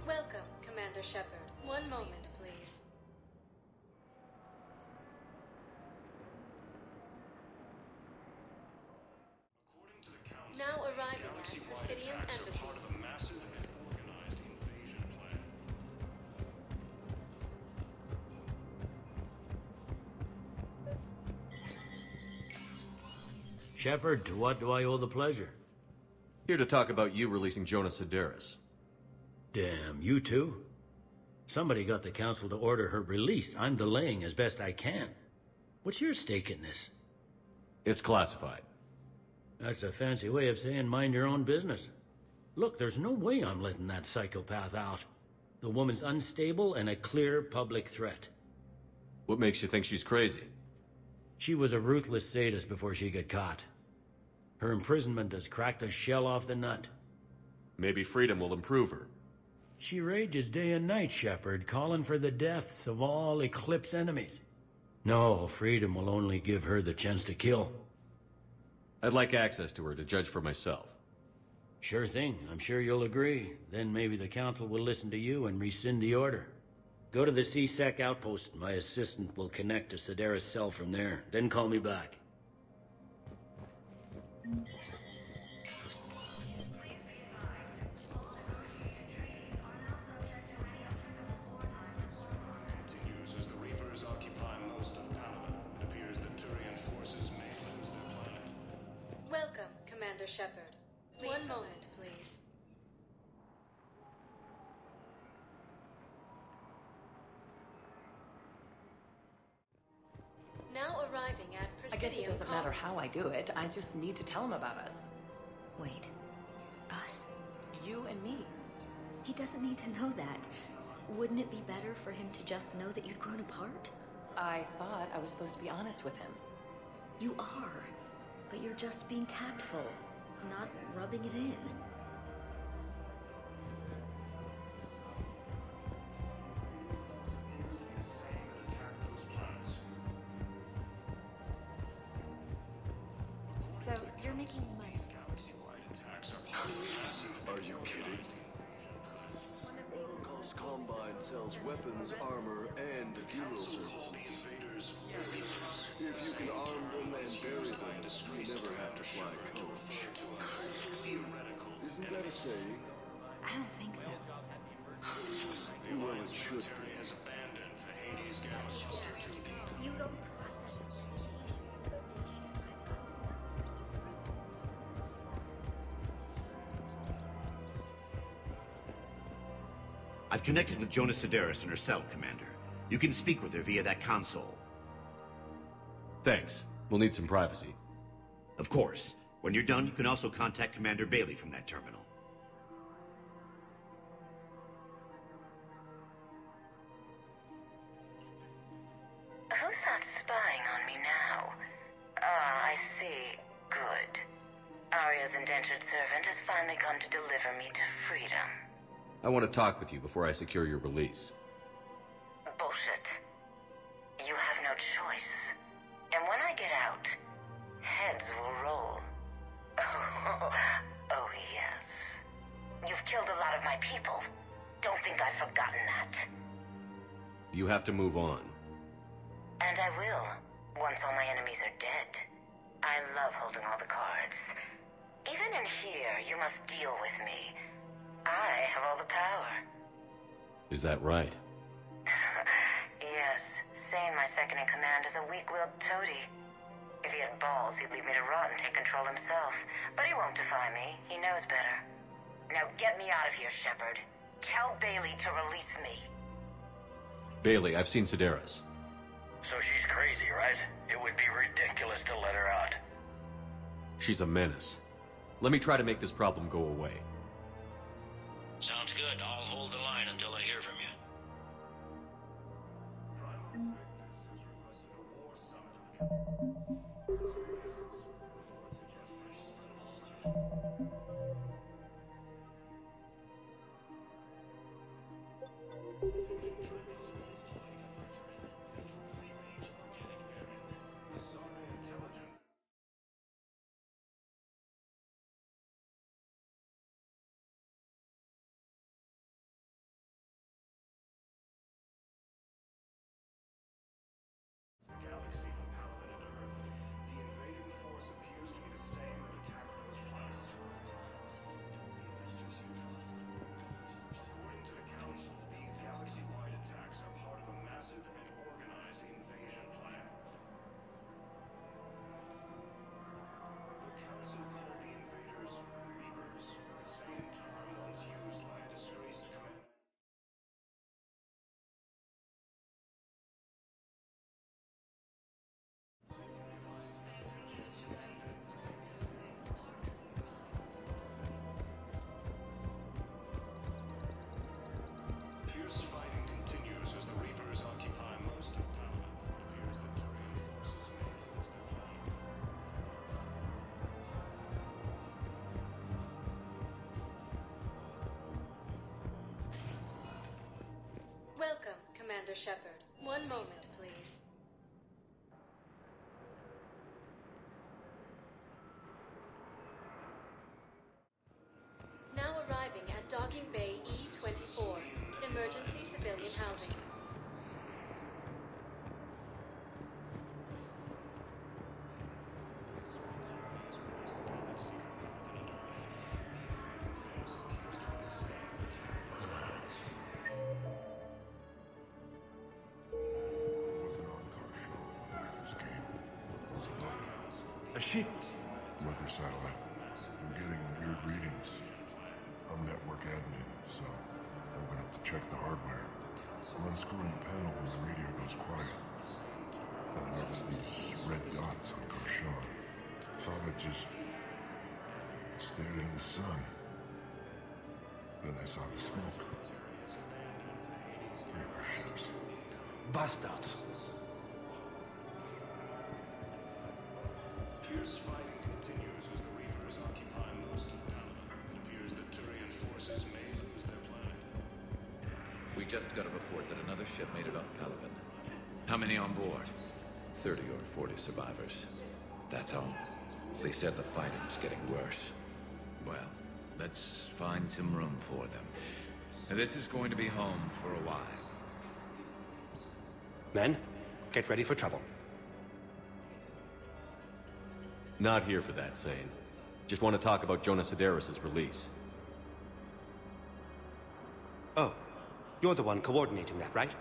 Welcome, Commander Shepard. One moment, please. Now arriving at Presidium Embassy. Part of a massive and organized invasion plan. Shepard, to what do I owe the pleasure? Here to talk about you releasing Jonas Sedaris. Damn, you too? Somebody got the Council to order her release. I'm delaying as best I can. What's your stake in this? It's classified. That's a fancy way of saying mind your own business. Look, there's no way I'm letting that psychopath out. The woman's unstable and a clear public threat. What makes you think she's crazy? She was a ruthless sadist before she got caught. Her imprisonment has cracked the shell off the nut. Maybe freedom will improve her. She rages day and night, Shepard, calling for the deaths of all Eclipse enemies. No, freedom will only give her the chance to kill. I'd like access to her to judge for myself. Sure thing. I'm sure you'll agree. Then maybe the Council will listen to you and rescind the order. Go to the C-Sec outpost. My assistant will connect to Sedaris' cell from there. Then call me back. Continues as the Reapers occupy most of Paragon. It appears that Turian forces may lose their planet. Welcome, Commander Shepard. One moment, please. Now arriving at Presidium. I guess it doesn't matter how I do it. I just need to tell him about us. Wait. Us? You and me. He doesn't need to know that. Wouldn't it be better for him to just know that you'd grown apart? I thought I was supposed to be honest with him. You are. But you're just being tactful, not rubbing it in. So, you're making money. Are you kidding? Holocaust Combine sells weapons, armor, and funeral services. If you can arm them and bury them, you never have to fly coach. Isn't that a saying? I don't think so. Well, it should be. You don't I've connected with Jonas Sedaris in her cell, Commander. You can speak with her via that console. Thanks. We'll need some privacy. Of course. When you're done, you can also contact Commander Bailey from that terminal. Who's that spying on me now? Ah, I see. Good. Arya's indentured servant has finally come to deliver me to freedom. I want to talk with you before I secure your release. Bullshit. You have no choice. And when I get out, heads will roll. Oh, yes. You've killed a lot of my people. Don't think I've forgotten that. You have to move on. And I will, once all my enemies are dead. I love holding all the cards. Even in here, you must deal with me. I have all the power. Is that right? Yes, Sane, my second-in-command, is a weak-willed toady. If he had balls, he'd leave me to rot and take control himself. But he won't defy me. He knows better. Now get me out of here, Shepard. Tell Bailey to release me. Bailey, I've seen Sedaris. So she's crazy, right? It would be ridiculous to let her out. She's a menace. Let me try to make this problem go away. Sounds good. I'll hold the line until I hear from you. Commander Shepard. One moment, please. Now arriving at Docking Bay E-24. Emergency civilian housing. A ship. Weather satellite. I'm getting weird readings. I'm network admin, so I went up to check the hardware. I'm unscrewing the panel when the radio goes quiet. And I noticed these red dots on Karshan. Thought I just stared into the sun. Then I saw the smoke. Reaper ships. Bastards. Fierce fighting continues as the Reapers occupy most of Paragon. It appears that Turian forces may lose their planet. We just got a report that another ship made it off Paragon. How many on board? 30 or 40 survivors. That's all. They said the fighting's getting worse. Well, let's find some room for them. Now, this is going to be home for a while. Men, get ready for trouble. Not here for that, Sane. Just want to talk about Jonas Sedaris' release. Oh, you're the one coordinating that, right?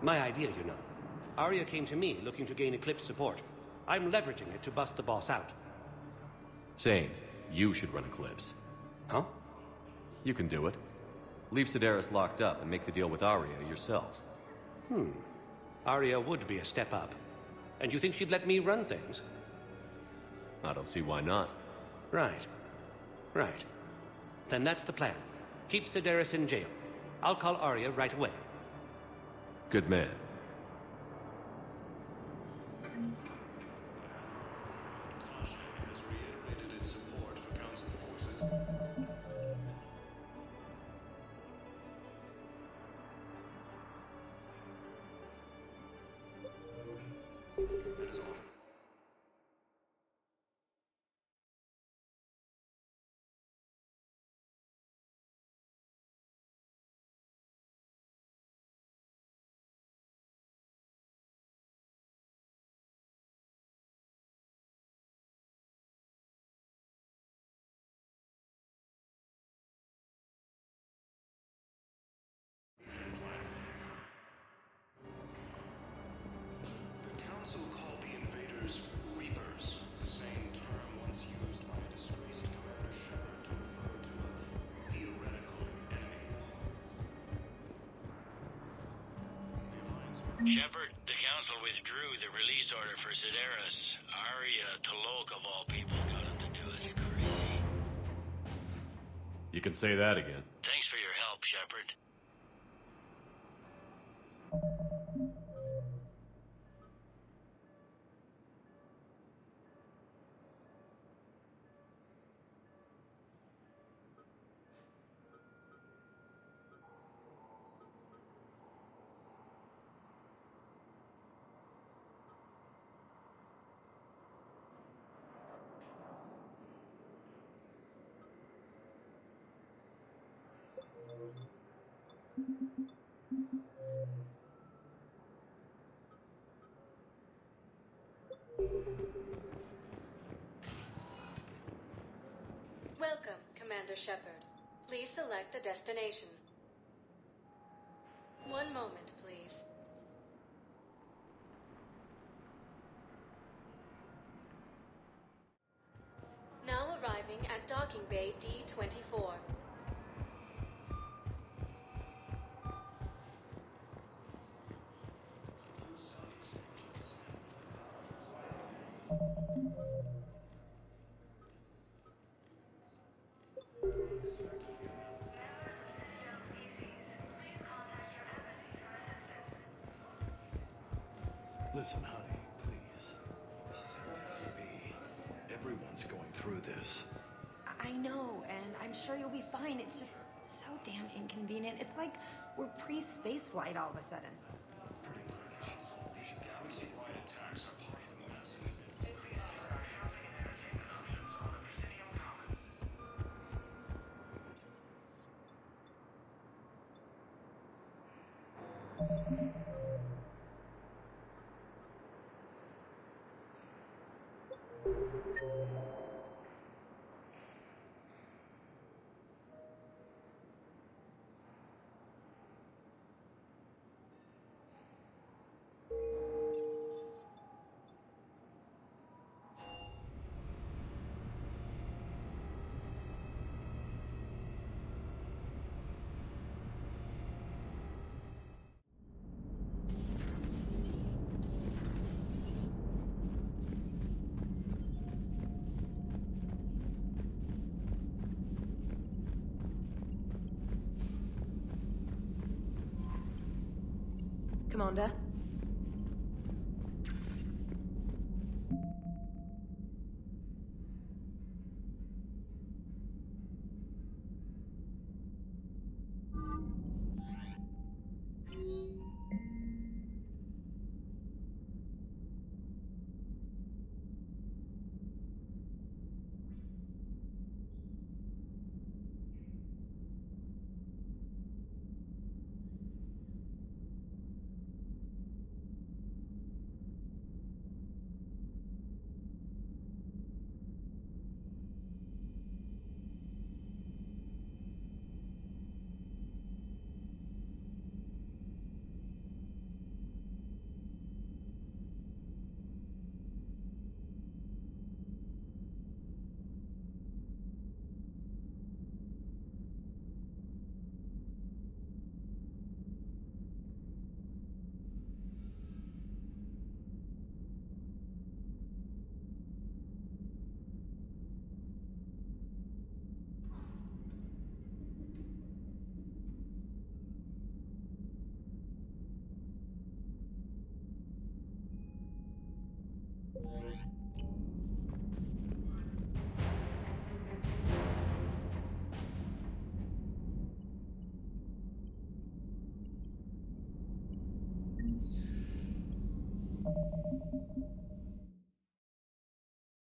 My idea, you know. Arya came to me looking to gain Eclipse support. I'm leveraging it to bust the boss out. Sane, you should run Eclipse. Huh? You can do it. Leave Sedaris locked up and make the deal with Arya yourself. Arya would be a step up. And you think she'd let me run things? I don't see why not. Right. Right. Then that's the plan. Keep Sedaris in jail. I'll call Arya right away. Good man. Has reiterated its support for Council forces. That is all. The Council called the invaders Reapers, the same term once used by a disgraced Commander Shepard to refer to a theoretical enemy. Shepard, the Council withdrew the release order for Sedaris. Arya Talok, of all people, got him to do it. Crazy. You can say that again. Thanks for your help, Shepard. Welcome, Commander Shepard. Please select a destination. One moment, please. Now arriving at Docking Bay D-24. Listen, honey, please. This is how it has to be. Everyone's going through this. I know, and I'm sure you'll be fine. It's just so damn inconvenient. It's like we're pre-space flight all of a sudden. Commander?